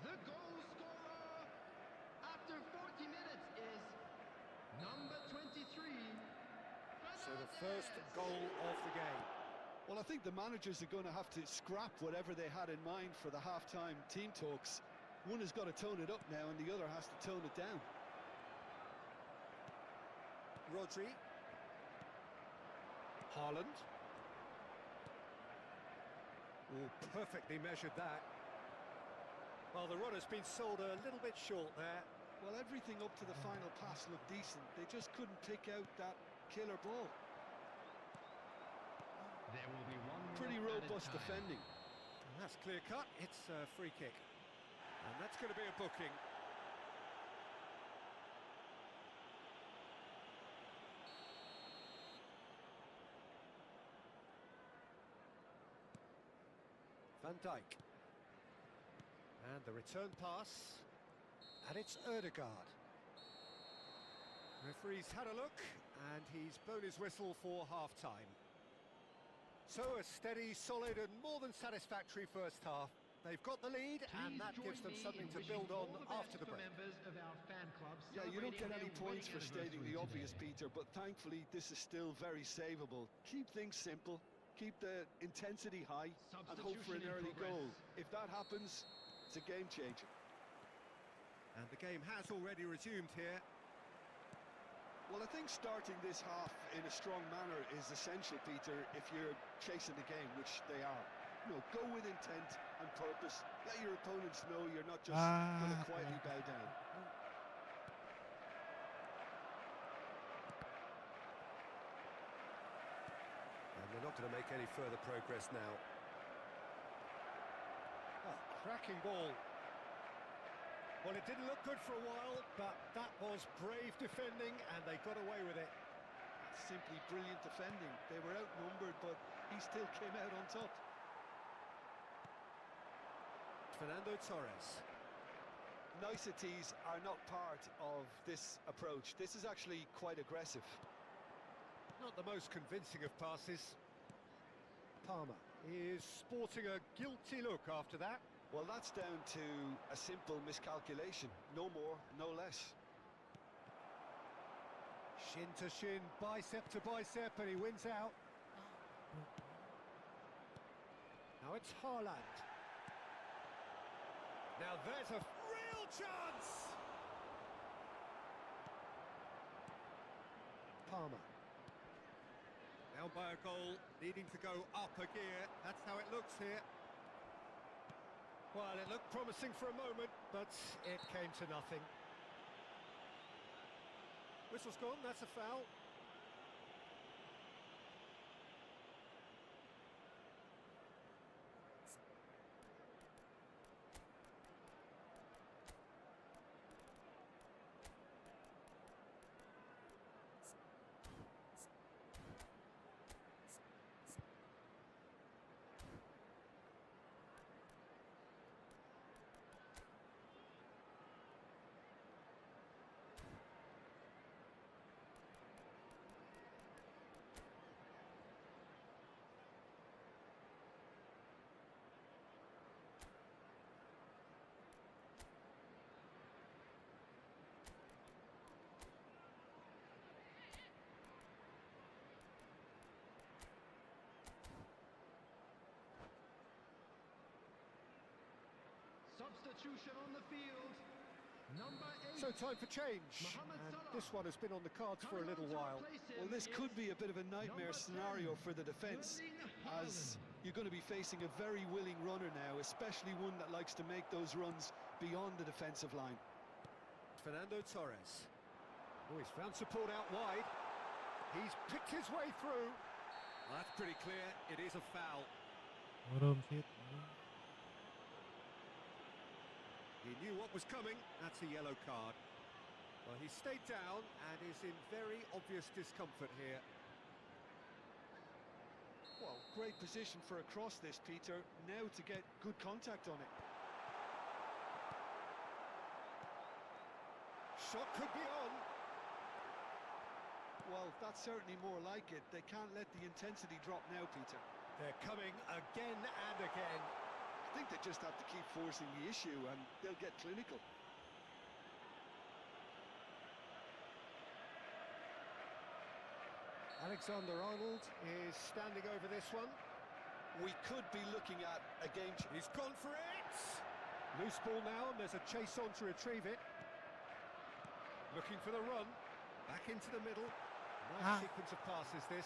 The goal scorer after 40 minutes is number 23. So the first goal of the game. Well, I think the managers are going to have to scrap whatever they had in mind for the half-time team talks. One has got to tone it up now, and the other has to tone it down. Rodri. Haaland. Oh, perfectly measured that. Well, the run has been sold a little bit short there. Well, everything up to the final pass looked decent. They just couldn't pick out that killer ball. There will be one Pretty minute added robust time. defending. And that's clear cut. It's a free kick. And that's going to be a booking. Van Dijk. And the return pass. And it's Ødegaard. Referee's had a look, and he's blown his whistle for half-time. So a steady, solid and more than satisfactory first half. They've got the lead, and Please that join gives them me something in to wishing build on all the best after the for break. members of our fan club Yeah, you don't get any celebrating their points for wedding stating the anniversary obvious, today. Peter, but thankfully this is still very savable. Keep things simple, keep the intensity high, and hope for an Substitution in early progress. goal. If that happens, it's a game changer. And the game has already resumed here. Well, I think starting this half in a strong manner is essential, Peter, if you're chasing the game, which they are. You know, go with intent and purpose. Let your opponents know you're not just going to quietly bow down. And they're not going to make any further progress now. Oh, cracking ball. Well, it didn't look good for a while, but that was brave defending, and they got away with it. Simply brilliant defending. They were outnumbered, but he still came out on top. Fernando Torres. Niceties are not part of this approach. This is actually quite aggressive. Not the most convincing of passes. Palmer is sporting a guilty look after that. Well, that's down to a simple miscalculation. No more, no less. Shin to shin, bicep to bicep, and he wins out. Now it's Haaland. Now there's a real chance! Palmer. Now by a goal, needing to go up a gear. That's how it looks here. Well, it looked promising for a moment, but it came to nothing. Whistle's gone, that's a foul. Substitution on the field. Number 8. So time for change. Mohamed And Salah. this one has been on the cards for a Coming little on to while. replace him Well, this is could be a bit of a nightmare number 10, scenario for the defence, Erling as Haaland. you're going to be facing a very willing runner now, especially one that likes to make those runs beyond the defensive line. Fernando Torres. Oh, he's found support out wide. He's picked his way through. Well, that's pretty clear. It is a foul. Haram shit. He knew what was coming. That's a yellow card. Well, he stayed down and is in very obvious discomfort here. Well, great position for a cross this, Peter. Now to get good contact on it. Shot could be on. Well, that's certainly more like it. They can't let the intensity drop now, Peter. They're coming again and again. I think they just have to keep forcing the issue and they'll get clinical. Alexander-Arnold is standing over this one. We could be looking at a game... He's gone for it! Loose ball now, and there's a chase on to retrieve it. Looking for the run. Back into the middle. Nice sequence of passes, this.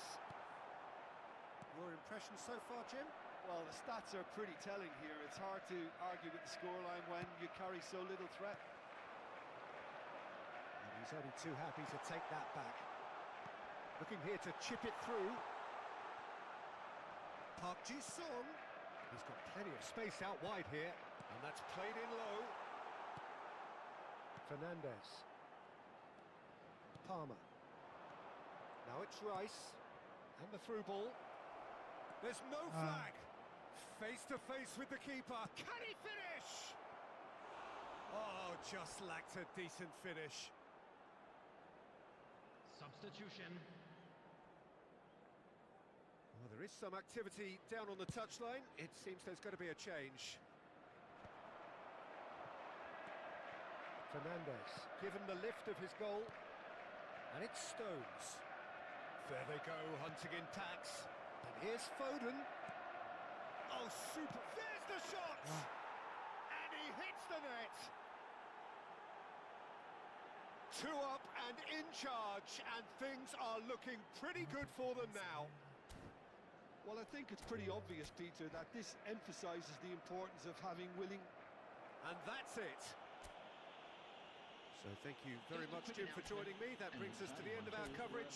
Your impression so far, Jim? Well, the stats are pretty telling here. It's hard to argue with the scoreline when you carry so little threat. And he's only too happy to take that back. Looking here to chip it through. Park Ji-sung. He's got plenty of space out wide here. And that's played in low. Fernandez. Palmer. Now it's Rice. And the through ball. There's no flag. Face to face with the keeper. Can he finish? Oh, just lacked a decent finish. Substitution. Well, there is some activity down on the touchline. It seems there's going to be a change. Fernandez, given the lift of his goal. And it's Stones. There they go, hunting in packs. And here's Foden. Oh, super. There's the shot! And he hits the net. 2 up and in charge, and things are looking pretty good for them now. Well, I think it's pretty obvious, Peter, that this emphasises the importance of having willing... And that's it. So thank you very much, Jim, for joining me. That brings us to the end of our coverage.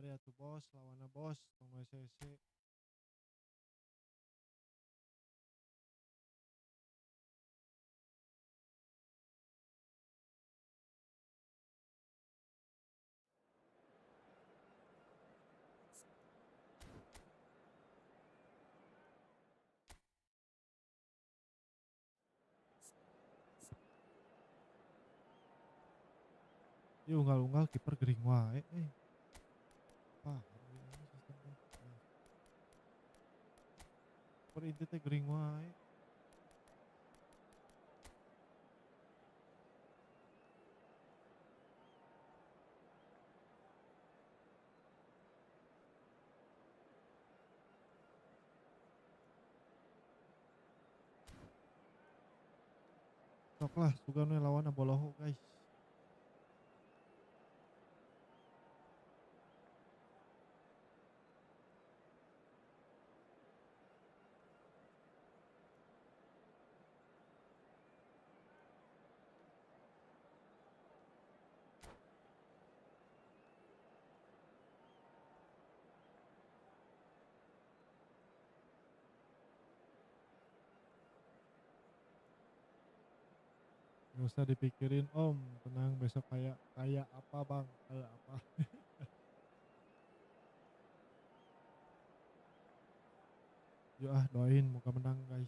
ya tuh bos, lawannya bos, tong CC. Ieu unggal-unggal kiper gering wae Paham ieu sistemna. Kiper inti teh gering wae. Sok lah sugan we lawanna boloho guys. Nggak usah dipikirin om, tenang besok kayak apa bang, kayak apa. Yuk ah doain moga menang guys.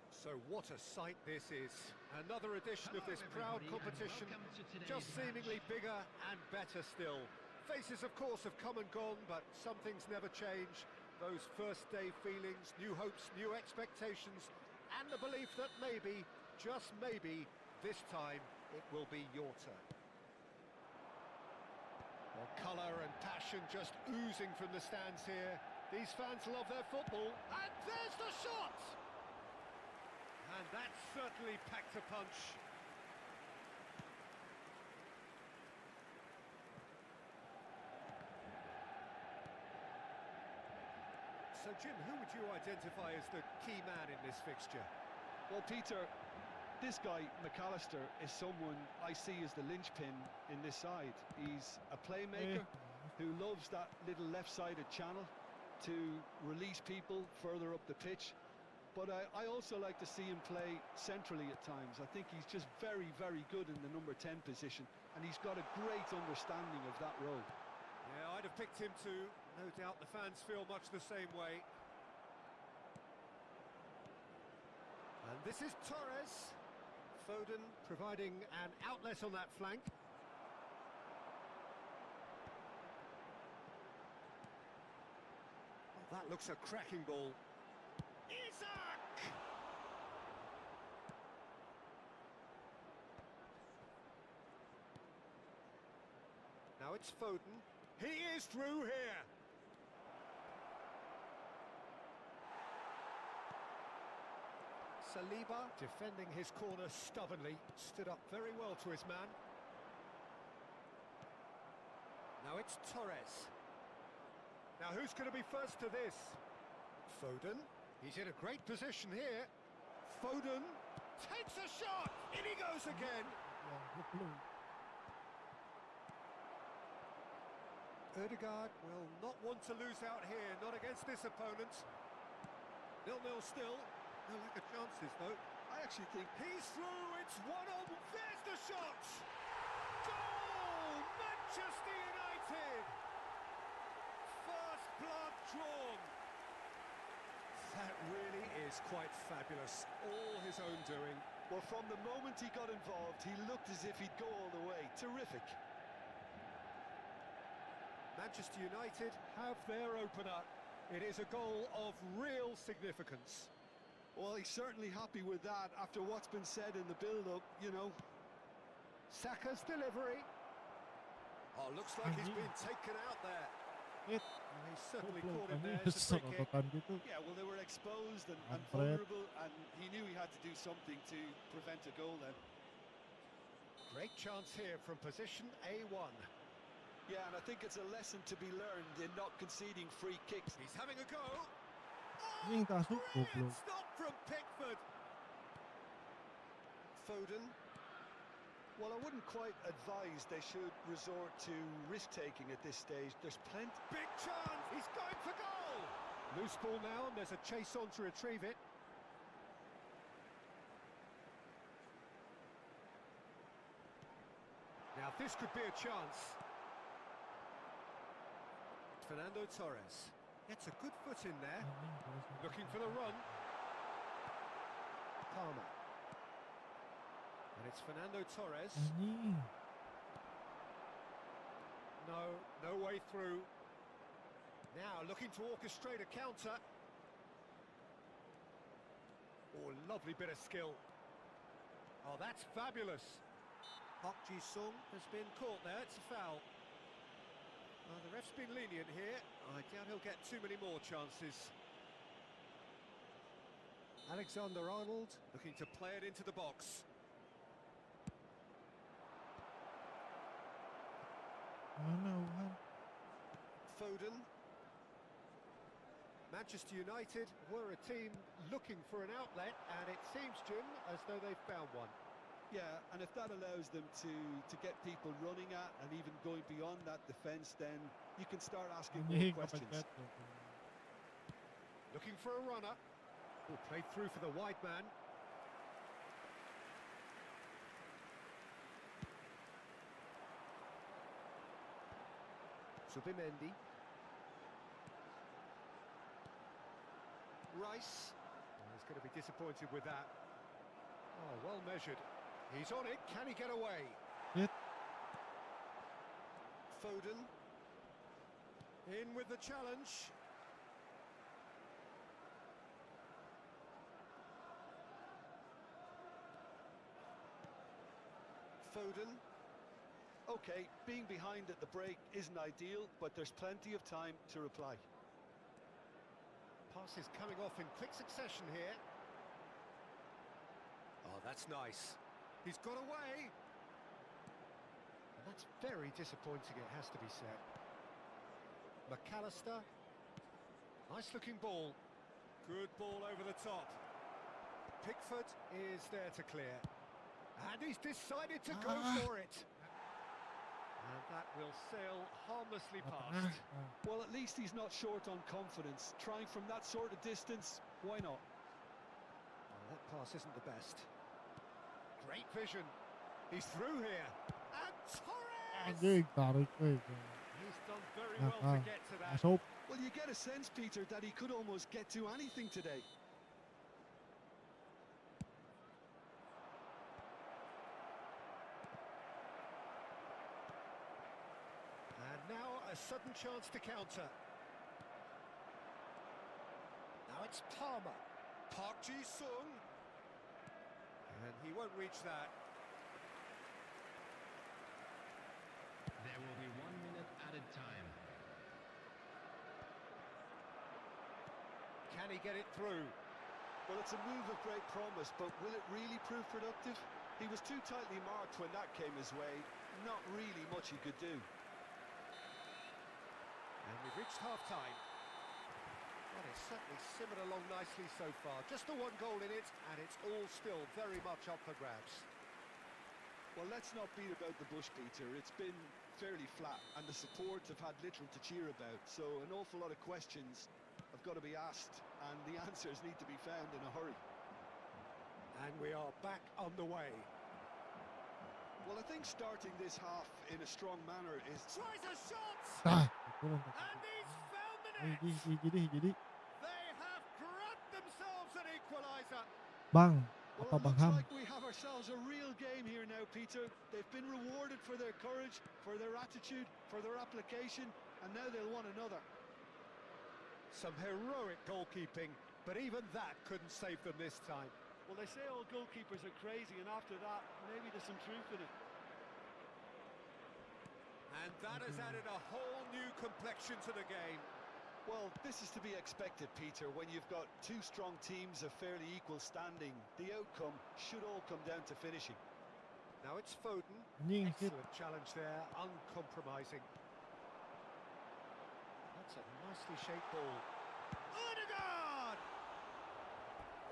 So what a sight this is. Another edition of this proud competition, just seemingly bigger and better still. Faces, of course, have come and gone, but some things never change. Those first day feelings, new hopes, new expectations, and the belief that maybe, just maybe, this time it will be your turn. Well, colour and passion just oozing from the stands here. These fans love their football, and there's the shot! And that certainly packed a punch. So, Jim, who would you identify as the key man in this fixture? Well, Peter, this guy, McAllister, is someone I see as the linchpin in this side. He's a playmaker who loves that little left-sided channel to release people further up the pitch. But I also like to see him play centrally at times. I think he's just very, very good in the number 10 position, and he's got a great understanding of that role. Yeah, I'd have picked him too. No doubt the fans feel much the same way. And this is Torres. Foden providing an outlet on that flank. Oh, that looks a cracking ball. Isaac! Now it's Foden. He is through here. Saliba defending his corner stubbornly, stood up very well to his man. Now it's Torres. Now who's going to be first to this? Foden. He's in a great position here. Foden takes a shot. In he goes again. Ødegaard will not want to lose out here, not against this opponent. 0-0 still. No lack of chances, though. I actually think He's through, it's 1-on. There's the shot! Goal! Manchester United! First blood drawn. That really is quite fabulous. All his own doing. well, from the moment he got involved, he looked as if he'd go all the way. Terrific. Manchester United have their opener. It is a goal of real significance. Well, he's certainly happy with that after what's been said in the build-up, you know. Saka's delivery. Oh, looks like he's been taken out there. It And he certainly caught him anjing there. It's a free kick. sorotan gitu. Yeah, well, they were exposed and Unfred. vulnerable, and he knew he had to do something to prevent a goal then. Great chance here from position A1. Yeah, and I think it's a lesson to be learned in not conceding free kicks. He's having a go. Anjing tasuk Brilliant goblok. stop from Pickford. Foden. Well, I wouldn't quite advise they should resort to risk-taking at this stage. There's plenty... Big chance! He's going for goal! Loose ball now, and there's a chase on to retrieve it. Now this could be a chance. Fernando Torres gets a good foot in there. Looking for the run. Palmer. And it's Fernando Torres. Anjing. No way through. Now looking to orchestrate a counter. Oh, lovely bit of skill. Oh, that's fabulous. Park Ji-sung has been caught there, it's a foul. The ref's been lenient here. I doubt he'll get too many more chances. Alexander-Arnold looking to play it into the box. Foden. Manchester United were a team looking for an outlet, and it seems, Jim, as though they've found one. Yeah, and if that allows them to get people running at and even going beyond that defence, then you can start asking more Anjing, questions. kepepet. Looking for a runner. Oh, played through for the wide man. Subimendi. Rice. Oh, he's going to be disappointed with that. Oh, well measured. He's on it. Can he get away? Hit. Foden. In with the challenge. Foden. Okay, being behind at the break isn't ideal, but there's plenty of time to reply. Pass is coming off in quick succession here. Oh, that's nice. He's got away. And that's very disappointing, it has to be said. McAllister. Nice looking ball. Good ball over the top. Pickford is there to clear. And he's decided to go for it. And that will sail harmlessly past. Well, at least he's not short on confidence. Trying from that sort of distance, why not? Oh, that pass isn't the best. Great vision. He's through here. And Torres! Anjing, tarik weh. He's done very well to get to that. Masuk. Well, you get a sense, Peter, that he could almost get to anything today. And now a sudden chance to counter. Now it's Palmer. Park Ji-sung. And he won't reach that. There will be 1 minute added time. Can he get it through? Well, it's a move of great promise, but will it really prove productive? He was too tightly marked when that came his way. Not really much he could do. And we've reached half-time. Well, it's certainly simmered along nicely so far. Just the one goal in it, and it's all still very much up for grabs. Well, let's not beat about the bush, Peter. It's been fairly flat, and the support have had little to cheer about. So an awful lot of questions have got to be asked, and the answers need to be found in a hurry. And we are back on the way. Well, I think starting this half in a strong manner is... Tries a shot! Ah, And he's found the net! jadi. They have grabbed themselves an equaliser! Bang, Well, apa it Bang looks Ham? like we have ourselves a real game here now, Peter. They've been rewarded for their courage, for their attitude, for their application, and now they'll want another. Some heroic goalkeeping, but even that couldn't save them this time. Well, they say all goalkeepers are crazy, and after that, maybe there's some truth in it. And that has added a whole new complexion to the game. Well, this is to be expected, Peter, when you've got two strong teams of fairly equal standing. The outcome should all come down to finishing. Now it's Foden. Anjing, hit. Excellent challenge there, uncompromising. That's a nicely shaped ball. Odegaard!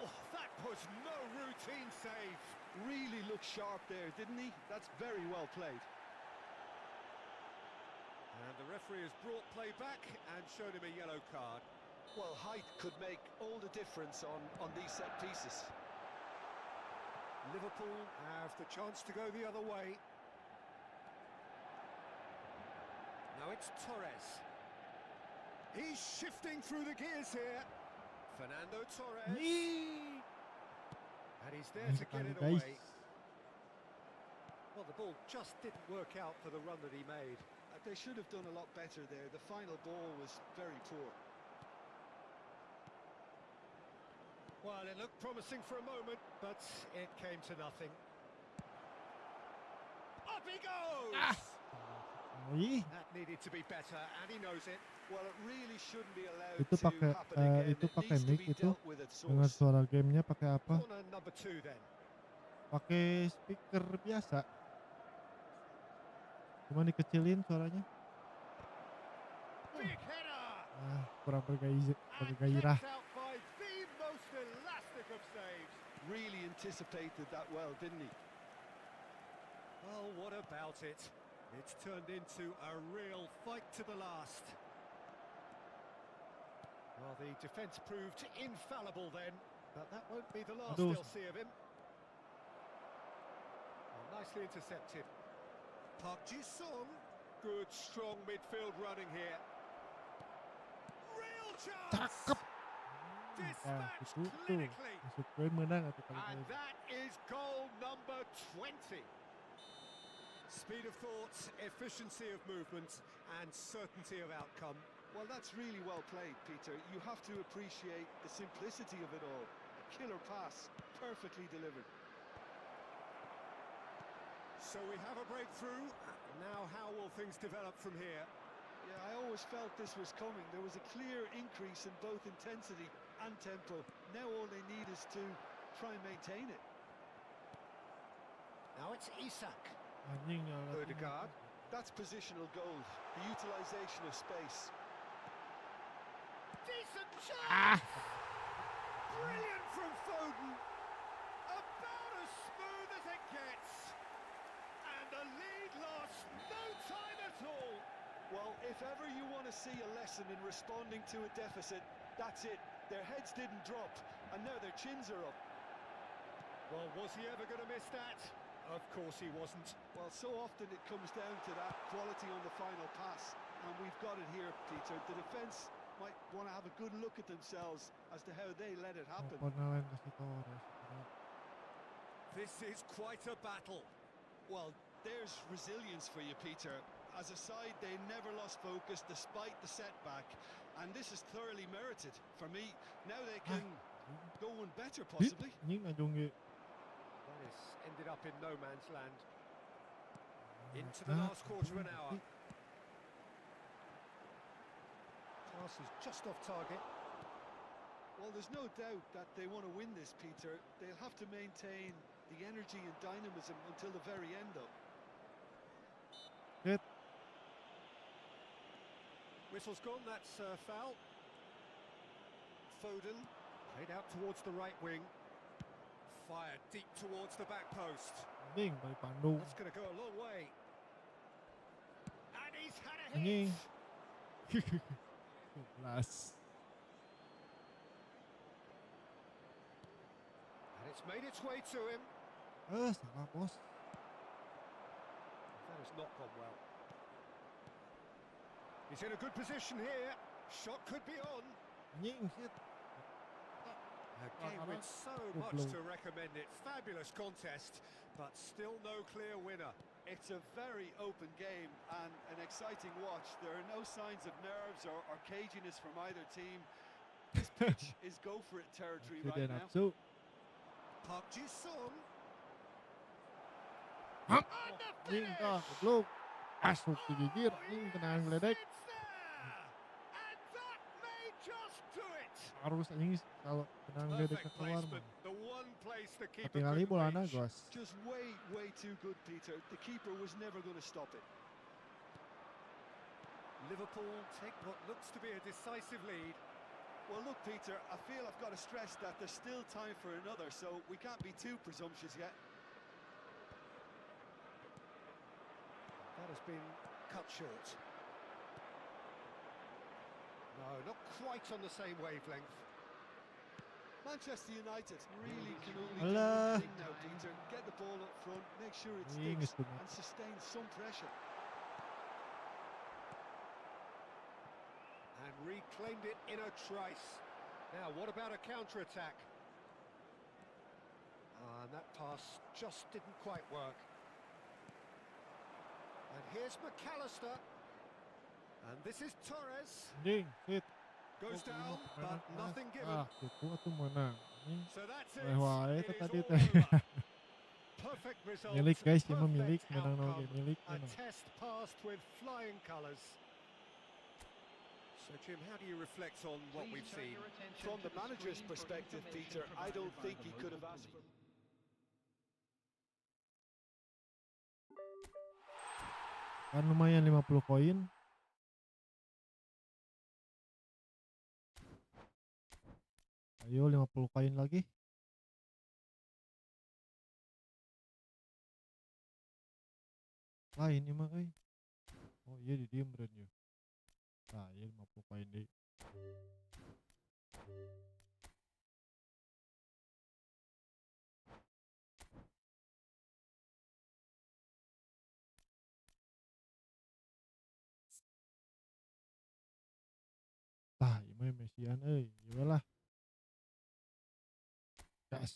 Oh, that was no routine save. Really looked sharp there, didn't he? That's very well played. And the referee has brought play back and shown him a yellow card. Well, height could make all the difference on these set pieces. Liverpool have the chance to go the other way. Now it's Torres. He's shifting through the gears here. Fernando Torres. And he's there to get it away. Well, the ball just didn't work out for the run that he made. They should have done a lot better there. The final ball was very poor. Well, it looked promising for a moment, but it came to nothing. Up he goes! That needed to be better, and he knows it. Well, it really shouldn't be allowed Itu to pakai happen again. itu It pakai needs to mic be itu dealt with at dengan source. suara gamenya pakai apa? Corner number 2 then. Pakai speaker biasa. Cuma dikecilin suaranya. Big header! Kurang And bergairah. kept out by the most elastic of saves. Really anticipated that well, didn't he? Well, what about it? It's turned into a real fight to the last. Well, the defence proved infallible then, but that won't be the last they'll see of him. Well, nicely intercepted. Park Ji-sung, good strong midfield running here. Real chance! Cakep. Dispatched Itu clinically. masuk poin menang atau kali And ini. that is goal number 20. Speed of thought, efficiency of movement, and certainty of outcome. Well, that's really well played, Peter. You have to appreciate the simplicity of it all. A killer pass, perfectly delivered. So we have a breakthrough. Now how will things develop from here? Yeah, I always felt this was coming. There was a clear increase in both intensity and tempo. Now all they need is to try and maintain it. Now it's Isak. Anjing nyala. Odegaard. That's positional gold, the utilisation of space. Decent chance! Brilliant from Foden. About as smooth as it gets. And the lead lost no time at all. Well, if ever you want to see a lesson in responding to a deficit, that's it. Their heads didn't drop, and now their chins are up. Well, was he ever going to miss that? Of course he wasn't. Well, so often it comes down to that quality on the final pass, and we've got it here, Peter. The defence might want to have a good look at themselves as to how they let it happen. Penalin kasih Torres. This is quite a battle. Well, there's resilience for you, Peter. As a side, they never lost focus despite the setback, and this is thoroughly merited. For me, now they can go one better, possibly. Anjing ajung ge. Well, this ended up in no man's land. Into the last quarter of an hour. Pass is just off target. Well, there's no doubt that they want to win this, Peter. They'll have to maintain the energy and dynamism until the very end, though. Hit. Whistle's gone, that's foul. Foden played out towards the right wing. Fired deep towards the back post. Anjing balik Bandung. That's going to go a long way. And he's had a hit. Anjing. 11. And it's made its way to him. Salah bos. That has not gone well. He's in a good position here. Shot could be on. Anjing hit. A game with so much to recommend it. Fabulous contest, but still no clear winner. It's a very open game and an exciting watch. There are no signs of nerves or caginess from either team. This pitch is go-for-it territory right now. Nafsu. Park Ji-sung. Hap. And the Anjing finish! kah goblok. Masuk digigir anjing tenang geledek. It's there! And that may just do it. Harus anjing kalau tenang geledek Perfect keluar mah. placement. The one place the keeper Ketinggali couldn't bolana reach. gos. Just way too good, Peter. The keeper was never going to stop it. Liverpool take what looks to be a decisive lead. Well, look, Peter, I feel I've got to stress that there's still time for another, so we can't be too presumptuous yet. That has been cut short. No, not quite on the same wavelength. Manchester United really can only do Alah. one thing now, Peter. Get the ball up front, make sure it Ingus sticks, tuh. and sustain some pressure. And reclaimed it in a trice. Now, what about a counter-attack? And that pass just didn't quite work. And here's McAllister. And this is Torres. Anjing, hit. Goes Oh, down, ini but permainan nothing given. gitu atuh menang. Ini So that's it. wae It itu is tadi all teh. over. Perfect result. Milik guys, cuma Perfect milik menang nol outcome. milik A menang. test passed with flying colours. So, Jim, how do you reflect on what we've seen? From the manager's perspective, Peter, I don't think he could have asked for... Kan lumayan 50 koin. Ayo 50 koin lagi. Lain ini mah Oh iya di diem brand ya. Nah, iya 50 koin deh. Tah, ieu mah Messian euy. Ieu lah. Gas.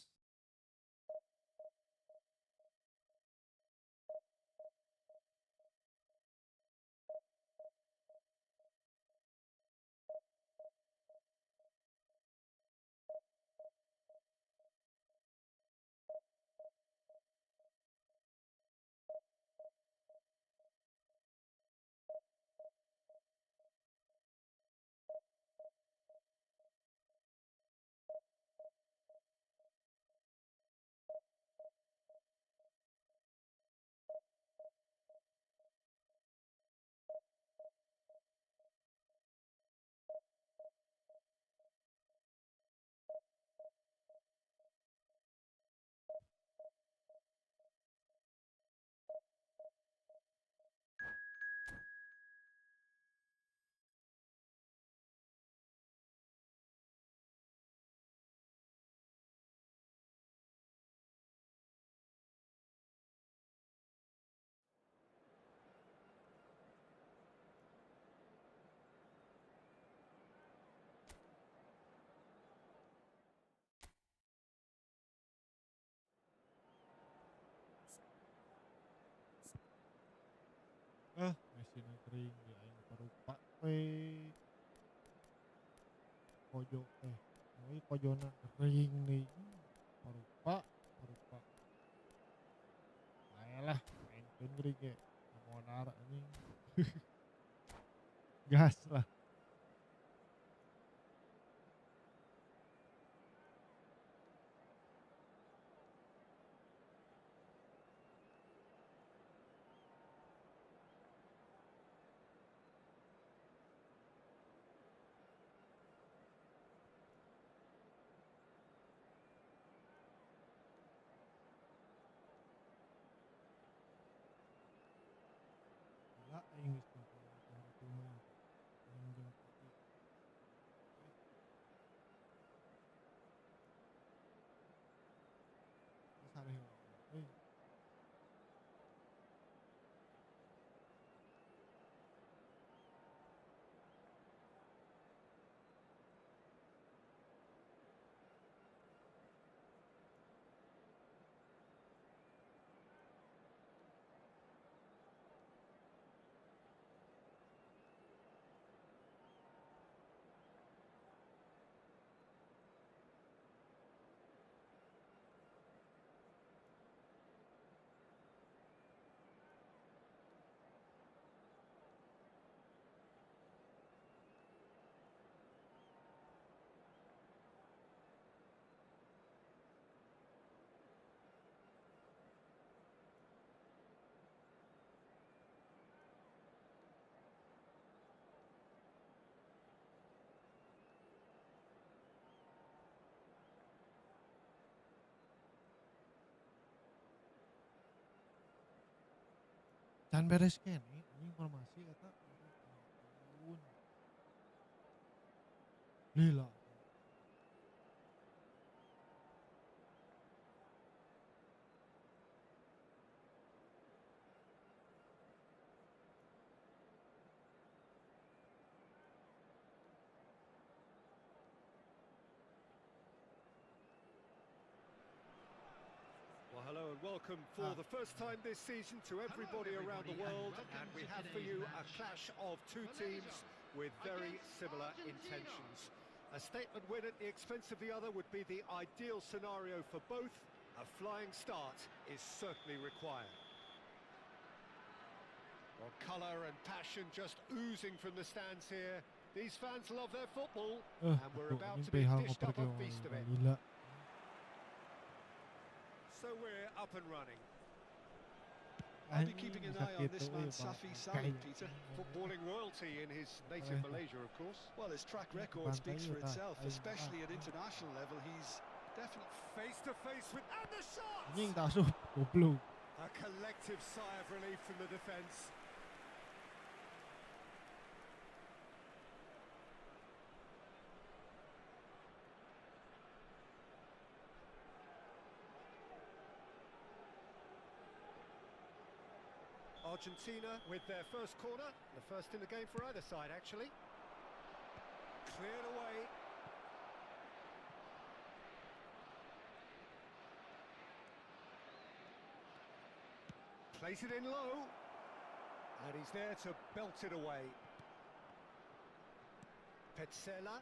Messi na kering di aing parupa we. Kojo kojona kering nih. Parupa. Ayolah, mainkeun geuring ge. Monar anjing. Gas lah. Gila aing geus Can beres kene ini informasi eta. Ampun. Lila. Well, hello and welcome for the first time this season to everybody around the world, and we have for you a clash of two teams with very similar intentions. A statement win at the expense of the other would be the ideal scenario for both. A flying start is certainly required. Well, colour and passion just oozing from the stands here. These fans love their football, and we're about to be dished up a feast of it. So we're up and running. I'll be keeping an eye on this man, Sampe, Peter. Footballing royalty in his native Malaysia, of course. Well, his track record speaks for itself, especially at international level. He's definitely Face to face with, and the shot! Anjing tak asuh goblok. A collective sigh of relief from the defence. Argentina with their first corner, the first in the game for either side actually. Cleared away. Place it in low, and he's there to belt it away. Petzela.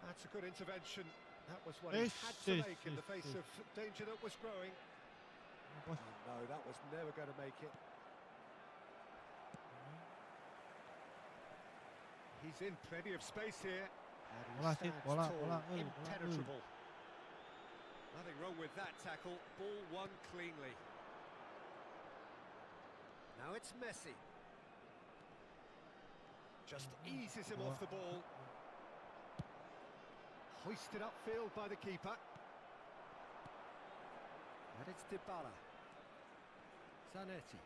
That's a good intervention. That was what he had to make in the face of danger that was growing. Oh, no, that was never going to make it. He's in plenty of space here. And he stands tall, impenetrable. Nothing wrong with that tackle. Ball won cleanly. Now it's Messi. Just eases him off the ball. Hoisted upfield by the keeper. And it's Dybala. Zanetti.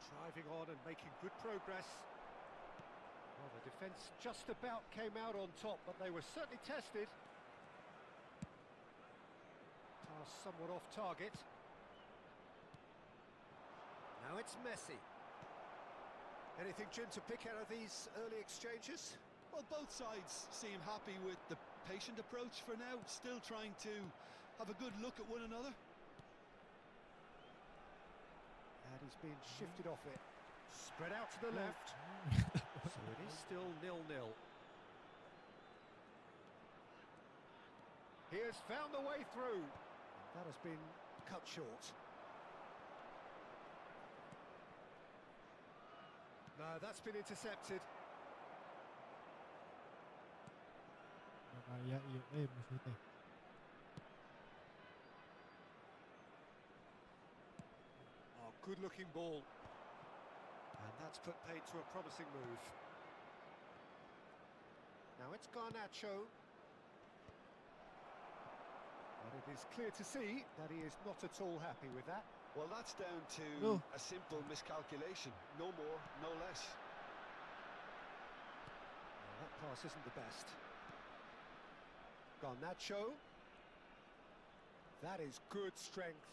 Driving on and making good progress. Well, the defence just about came out on top, but they were certainly tested. Pass somewhat off target. Now it's Messi. Anything, Jim, to pick out of these early exchanges? Well, both sides seem happy with the patient approach for now, still trying to have a good look at one another. And he's being shifted off it. Spread out to the left. So it is still 0-0. He has found a way through. That has been cut short. No, that's been intercepted. Kayak iya musuh teh. Oh, good-looking ball. And that's put paid to a promising move. Now it's Garnacho. But it is clear to see that he is not at all happy with that. Well, that's down to a simple miscalculation. No more, no less. Well, that pass isn't the best. Garnacho. That is good strength.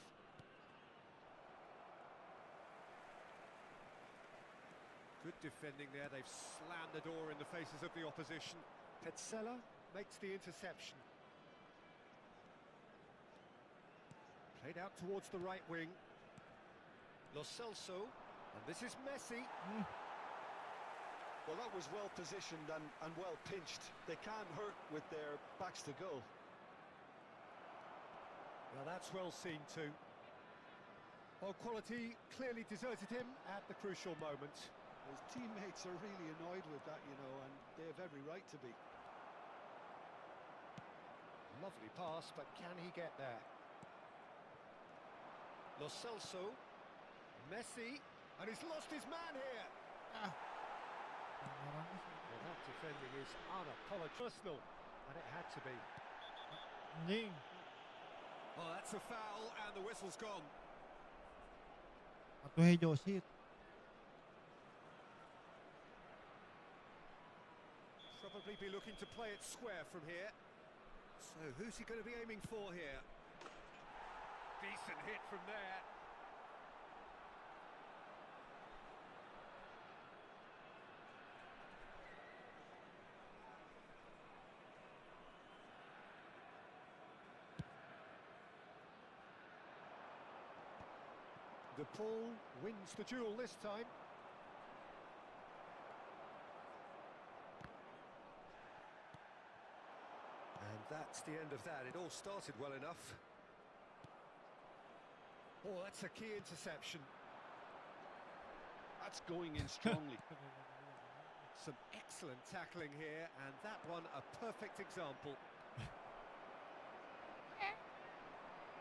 Good defending there. They've slammed the door in the faces of the opposition. Petzela makes the interception. Played out towards the right wing. Lo Celso. And this is Messi. Well, that was well positioned and well pinched. They can't hurt with their backs to goal. Well, that's well seen too. Well, quality clearly deserted him at the crucial moment. His teammates are really annoyed with that, you know, and they have every right to be. Lovely pass, but can he get there? Lo Celso. Messi. And he's lost his man here. Well, that defending is unapologetic. Personal, and it had to be. Anjing. Oh, that's a foul, and the whistle's gone. Satu hijau sih. Probably be looking to play it square from here. So who's he going to be aiming for here? Decent hit from there. The Paul wins the duel this time. And that's the end of that. It all started well enough. Oh, that's a key interception. That's going in strongly. Some excellent tackling here, and that one a perfect example.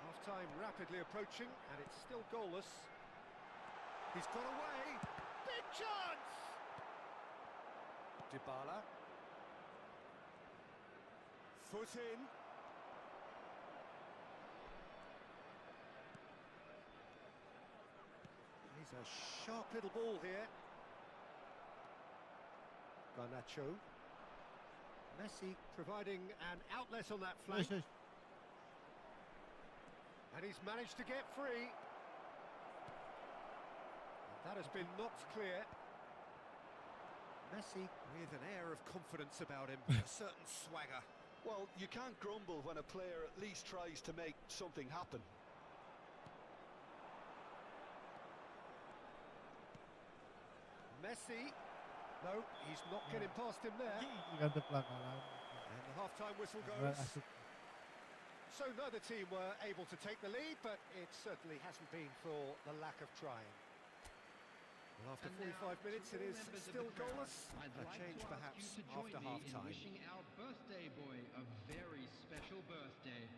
Half-time rapidly approaching, and it's still goalless. He's got away. Big chance! Dybala. Foot in. He's a sharp little ball here. Garnacho. Messi providing an outlet on that flank. Yes. And he's managed to get free. And that has been knocked clear. Messi with an air of confidence about him, a certain swagger. Well, you can't grumble when a player at least tries to make something happen. Messi. No, he's not getting past him there. Ganti pelanggaran. And the half-time whistle goes. So neither team were able to take the lead, but it certainly hasn't been for the lack of trying. Well, after 45 minutes, it is still goalless. A change perhaps after half-time. Wishing our birthday boy a very special birthday.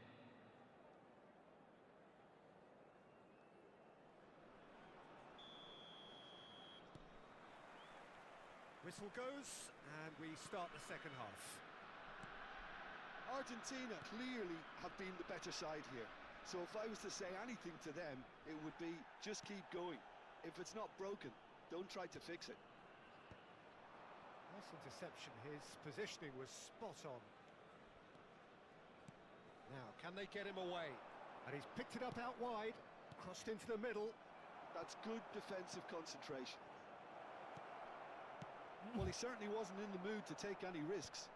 Whistle goes, and we start the second half. Argentina clearly have been the better side here. So if I was to say anything to them, it would be just keep going. If it's not broken, don't try to fix it. Nice interception. His positioning was spot on. Now, can they get him away? And he's picked it up out wide, crossed into the middle. That's good defensive concentration. Well, he certainly wasn't in the mood to take any risks.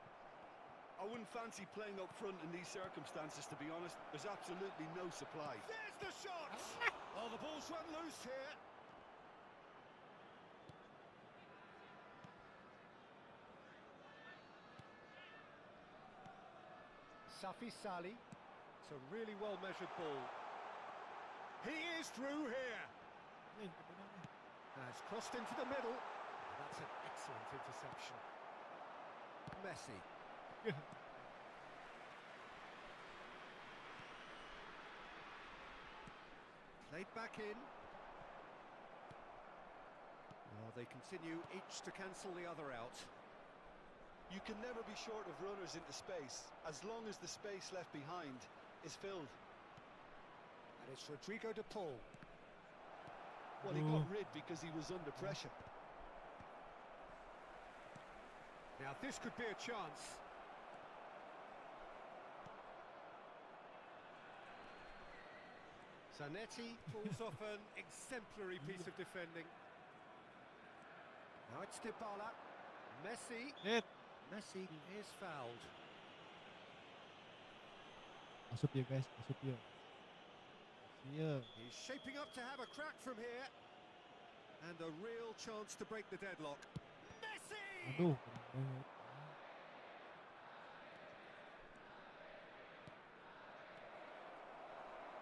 I wouldn't fancy playing up front in these circumstances, to be honest. There's absolutely no supply. There's the shot! Oh, the ball's run loose here. Safi Sali. It's a really well-measured ball. He is through here. Has crossed into the middle. That's an excellent interception. Messi. Played back in. Well, they continue each to cancel the other out. You can never be short of runners into space, as long as the space left behind is filled. And it's Rodrigo de Paul. Well, he got rid because he was under pressure. Now, this could be a chance. Zanetti pulls off an exemplary piece of defending. Now it's Dybala. Messi. Messi is fouled. Masuk dia guys, masuk dia. Iya. He's shaping up to have a crack from here. And a real chance to break the deadlock. Messi! Aduh.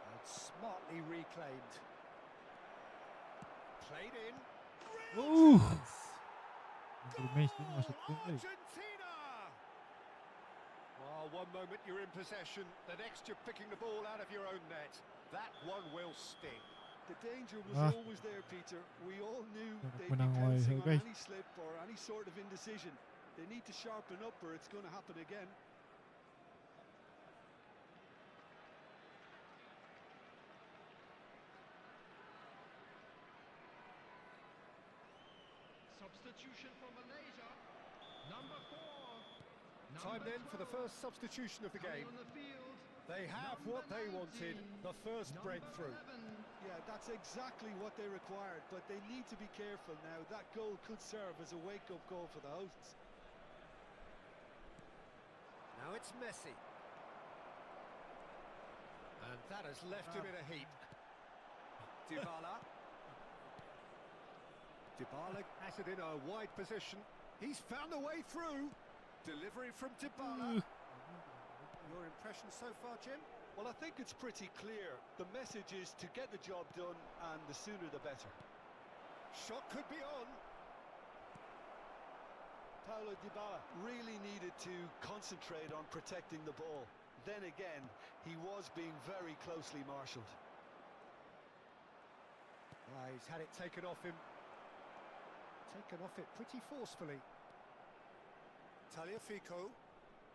And smartly reclaimed. Played in. Uh. Chance! Messi masuk pun kali. Argentina! Well, one moment you're in possession, the next you're picking the ball out of your own net. That one will sting. The danger was always there, Peter. We all knew they'd be menang wae, pouncing on guys. any slip or any sort of indecision. They need to sharpen up or it's going to happen again. Substitution for Malaysia. Number 4. Time then for the first substitution of the game. On the field. They have Number what they 19, wanted, the first number breakthrough. 11. Yeah, that's exactly what they required, but they need to be careful now. That goal could serve as a wake-up call for the hosts. Now it's Messi. And that has left him in a heap. Dybala. Dybala has it in a wide position. He's found a way through. Delivery from Dybala. Your impression so far, Jim? Well, I think it's pretty clear. The message is to get the job done, and the sooner the better. Shot could be on. Paulo Dybala really needed to concentrate on protecting the ball. Then again, he was being very closely marshalled. He's had it taken off him. Taken off it pretty forcefully. Tagliafico.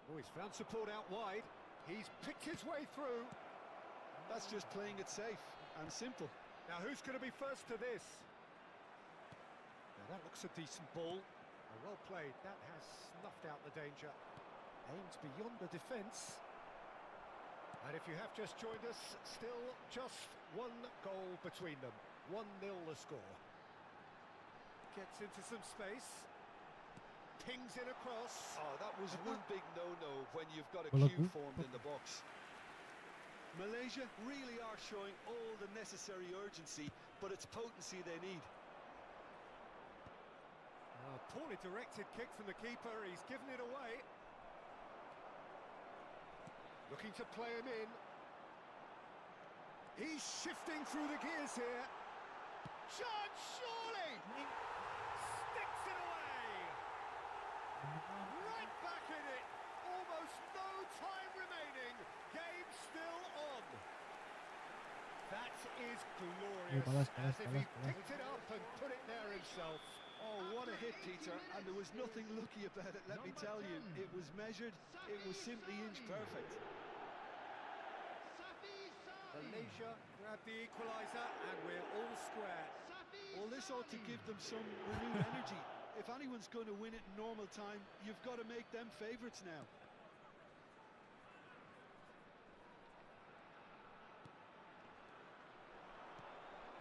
Oh, he's found support out wide. He's picked his way through. That's just playing it safe and simple. Now, who's going to be first to this? Now, that looks a decent ball. Well played. That has snuffed out the danger. Aimed beyond the defence. And if you have just joined us, still just one goal between them. 1-0 the score. Gets into some space. Pings in across. Oh, that was one big no-no when you've got a Well, queue formed in the box. Malaysia really are showing all the necessary urgency, but it's potency they need. Poorly directed kick from the keeper. He's given it away. Looking to play him in. He's shifting through the gears here. Chance, surely! Sticks it away! Right back in it! Almost no time remaining. Game still on. That is glorious. As if he picked it up and put it there himself. Oh, what a hit, Peter, and there was nothing lucky about it, let me tell you. It was measured, it was simply inch perfect. Malaysia grab the equaliser and we're all square. Well, this ought to give them some renewed energy. If anyone's going to win it in normal time, you've got to make them favourites now.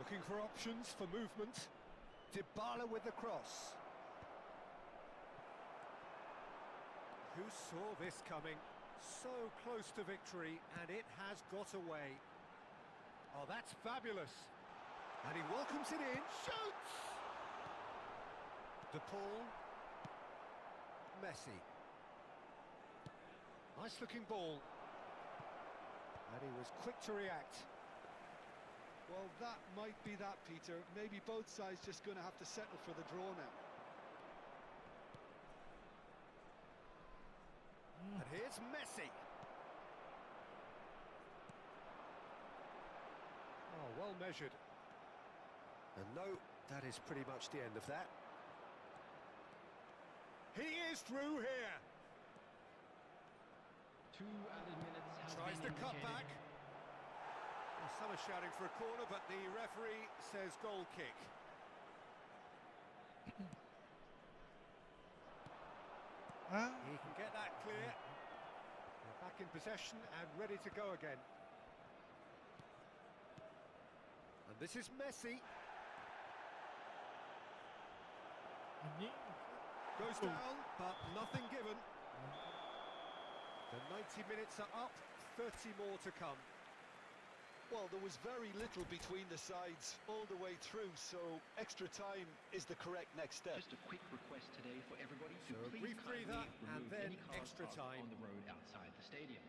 Looking for options for movement. Dybala with the cross. Who saw this coming? So close to victory, and it has got away. Oh, that's fabulous. And he welcomes it in. Shoots! De Paul. Messi. Nice looking ball. And he was quick to react. Well, that might be that, Peter. Maybe both sides just going to have to settle for the draw now. And here's Messi. Oh, well measured. And no, that is pretty much the end of that. He is through here. 2 added minutes has Tries been the cut indicated. back. Well, some are shouting for a corner, but the referee says goal kick. He can get that clear. They're back in possession and ready to go again. And this is Messi. Goes down, but nothing given. The 90 minutes are up, 30 more to come. Well, there was very little between the sides all the way through, so extra time is the correct next step. Just a quick request today for everybody to So a please brief kindly breather and remove then any cars extra parked time. on the road outside the stadium.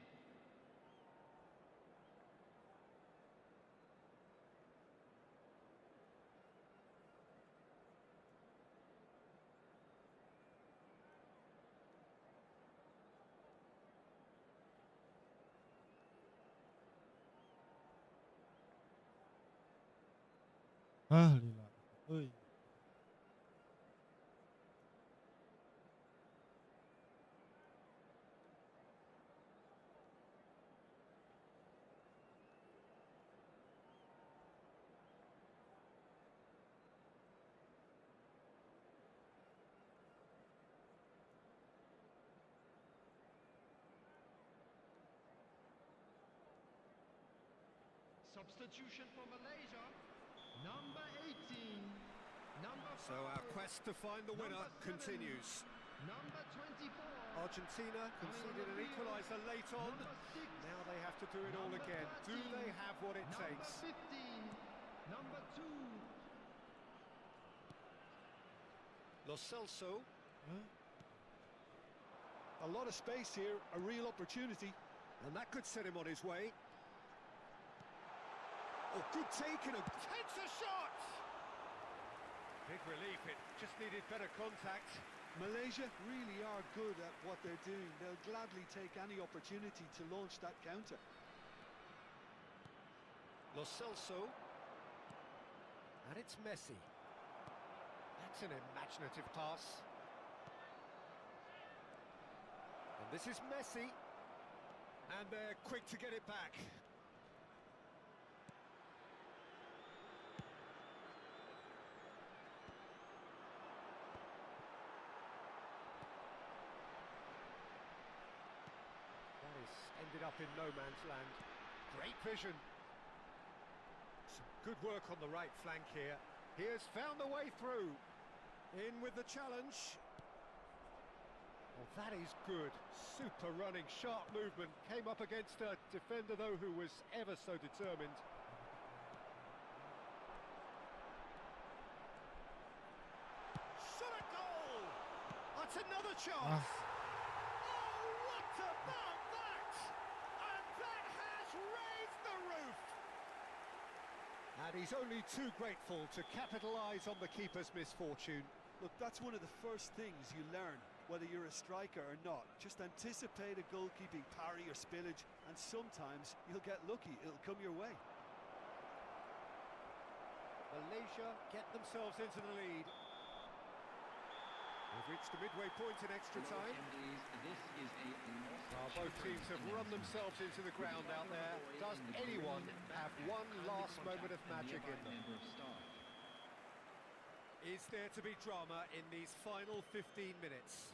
Lila. Ơi. Substitution for Malaysia. Number 18. Number 5. So our quest to find the winner Number 7. continues. Number 24. Argentina conceded an equaliser late on. Number 6. Now they have to do it all Number again. Do 13. they have what it Number takes? 15. Number 2. Lo Celso. A lot of space here, a real opportunity. And that could set him on his way. Oh, good take and takes a shot! Big relief, it just needed better contact. Malaysia really are good at what they're doing. They'll gladly take any opportunity to launch that counter. Lo Celso. And it's Messi. That's an imaginative pass. And this is Messi. And they're quick to get it back. That is ended up in no man's land. Great vision. Some good work on the right flank here. He has found the way through. In with the challenge. Well, that is good. Super running, sharp movement. Came up against a defender, though, who was ever so determined. Shot a goal! That's another chance. Oh, what about that? And that has raised the roof. And he's only too grateful to capitalise on the keeper's misfortune. Look, that's one of the first things you learn, whether you're a striker or not. Just anticipate a goalkeeping parry or spillage, and sometimes you'll get lucky. It'll come your way. Malaysia get themselves into the lead. They've reached the midway point in extra time. This is a loss. Both teams have run themselves into the ground out there. Does anyone have one last moment of magic in them? Is there to be drama in these final 15 minutes?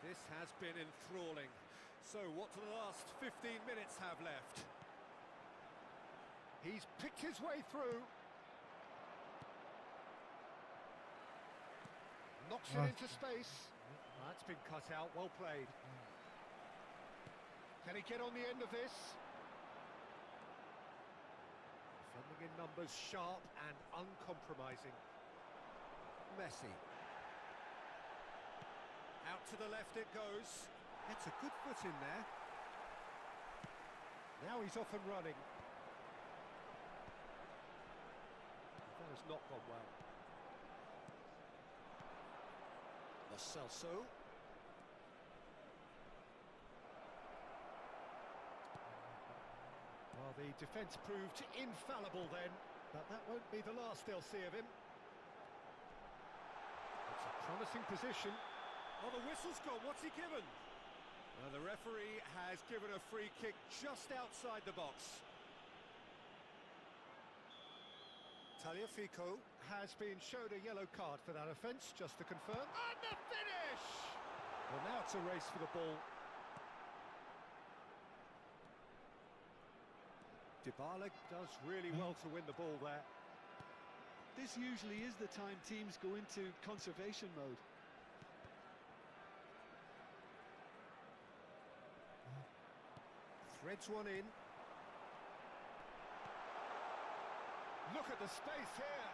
This has been enthralling. So what do the last 15 minutes have left? He's picked his way through. Knocks it into space. That's been cut out, well played. Can he get on the end of this? Defending in numbers, sharp and uncompromising. Messi. Out to the left it goes. Gets a good foot in there. Now he's off and running. That has not gone well. Lo Celso. Well, the defence proved infallible then, but that won't be the last they'll see of him. It's a promising position. Oh, the whistle's gone. What's he given? Well, the referee has given a free kick just outside the box. Tagliafico has been showed a yellow card for that offence, just to confirm. And the finish! Well, now it's a race for the ball. Dybala does really well to win the ball there. This usually is the time teams go into conservation mode. Threads one in. Look at the space here.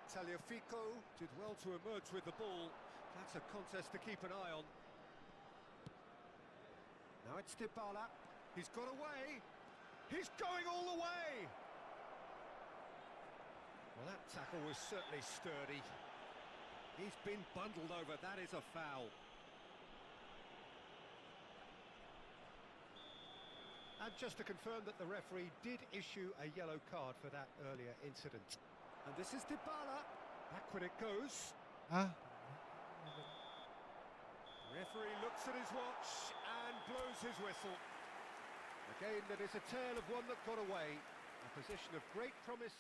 Tagliafico did well to emerge with the ball. That's a contest to keep an eye on. Now it's Dybala. He's got away. He's going all the way. Well, that tackle was certainly sturdy. He's been bundled over. That is a foul. And just to confirm that the referee did issue a yellow card for that earlier incident. And this is Dybala. Back when it goes. Referee looks at his watch and blows his whistle. A game that is a tale of one that got away. A position of great promise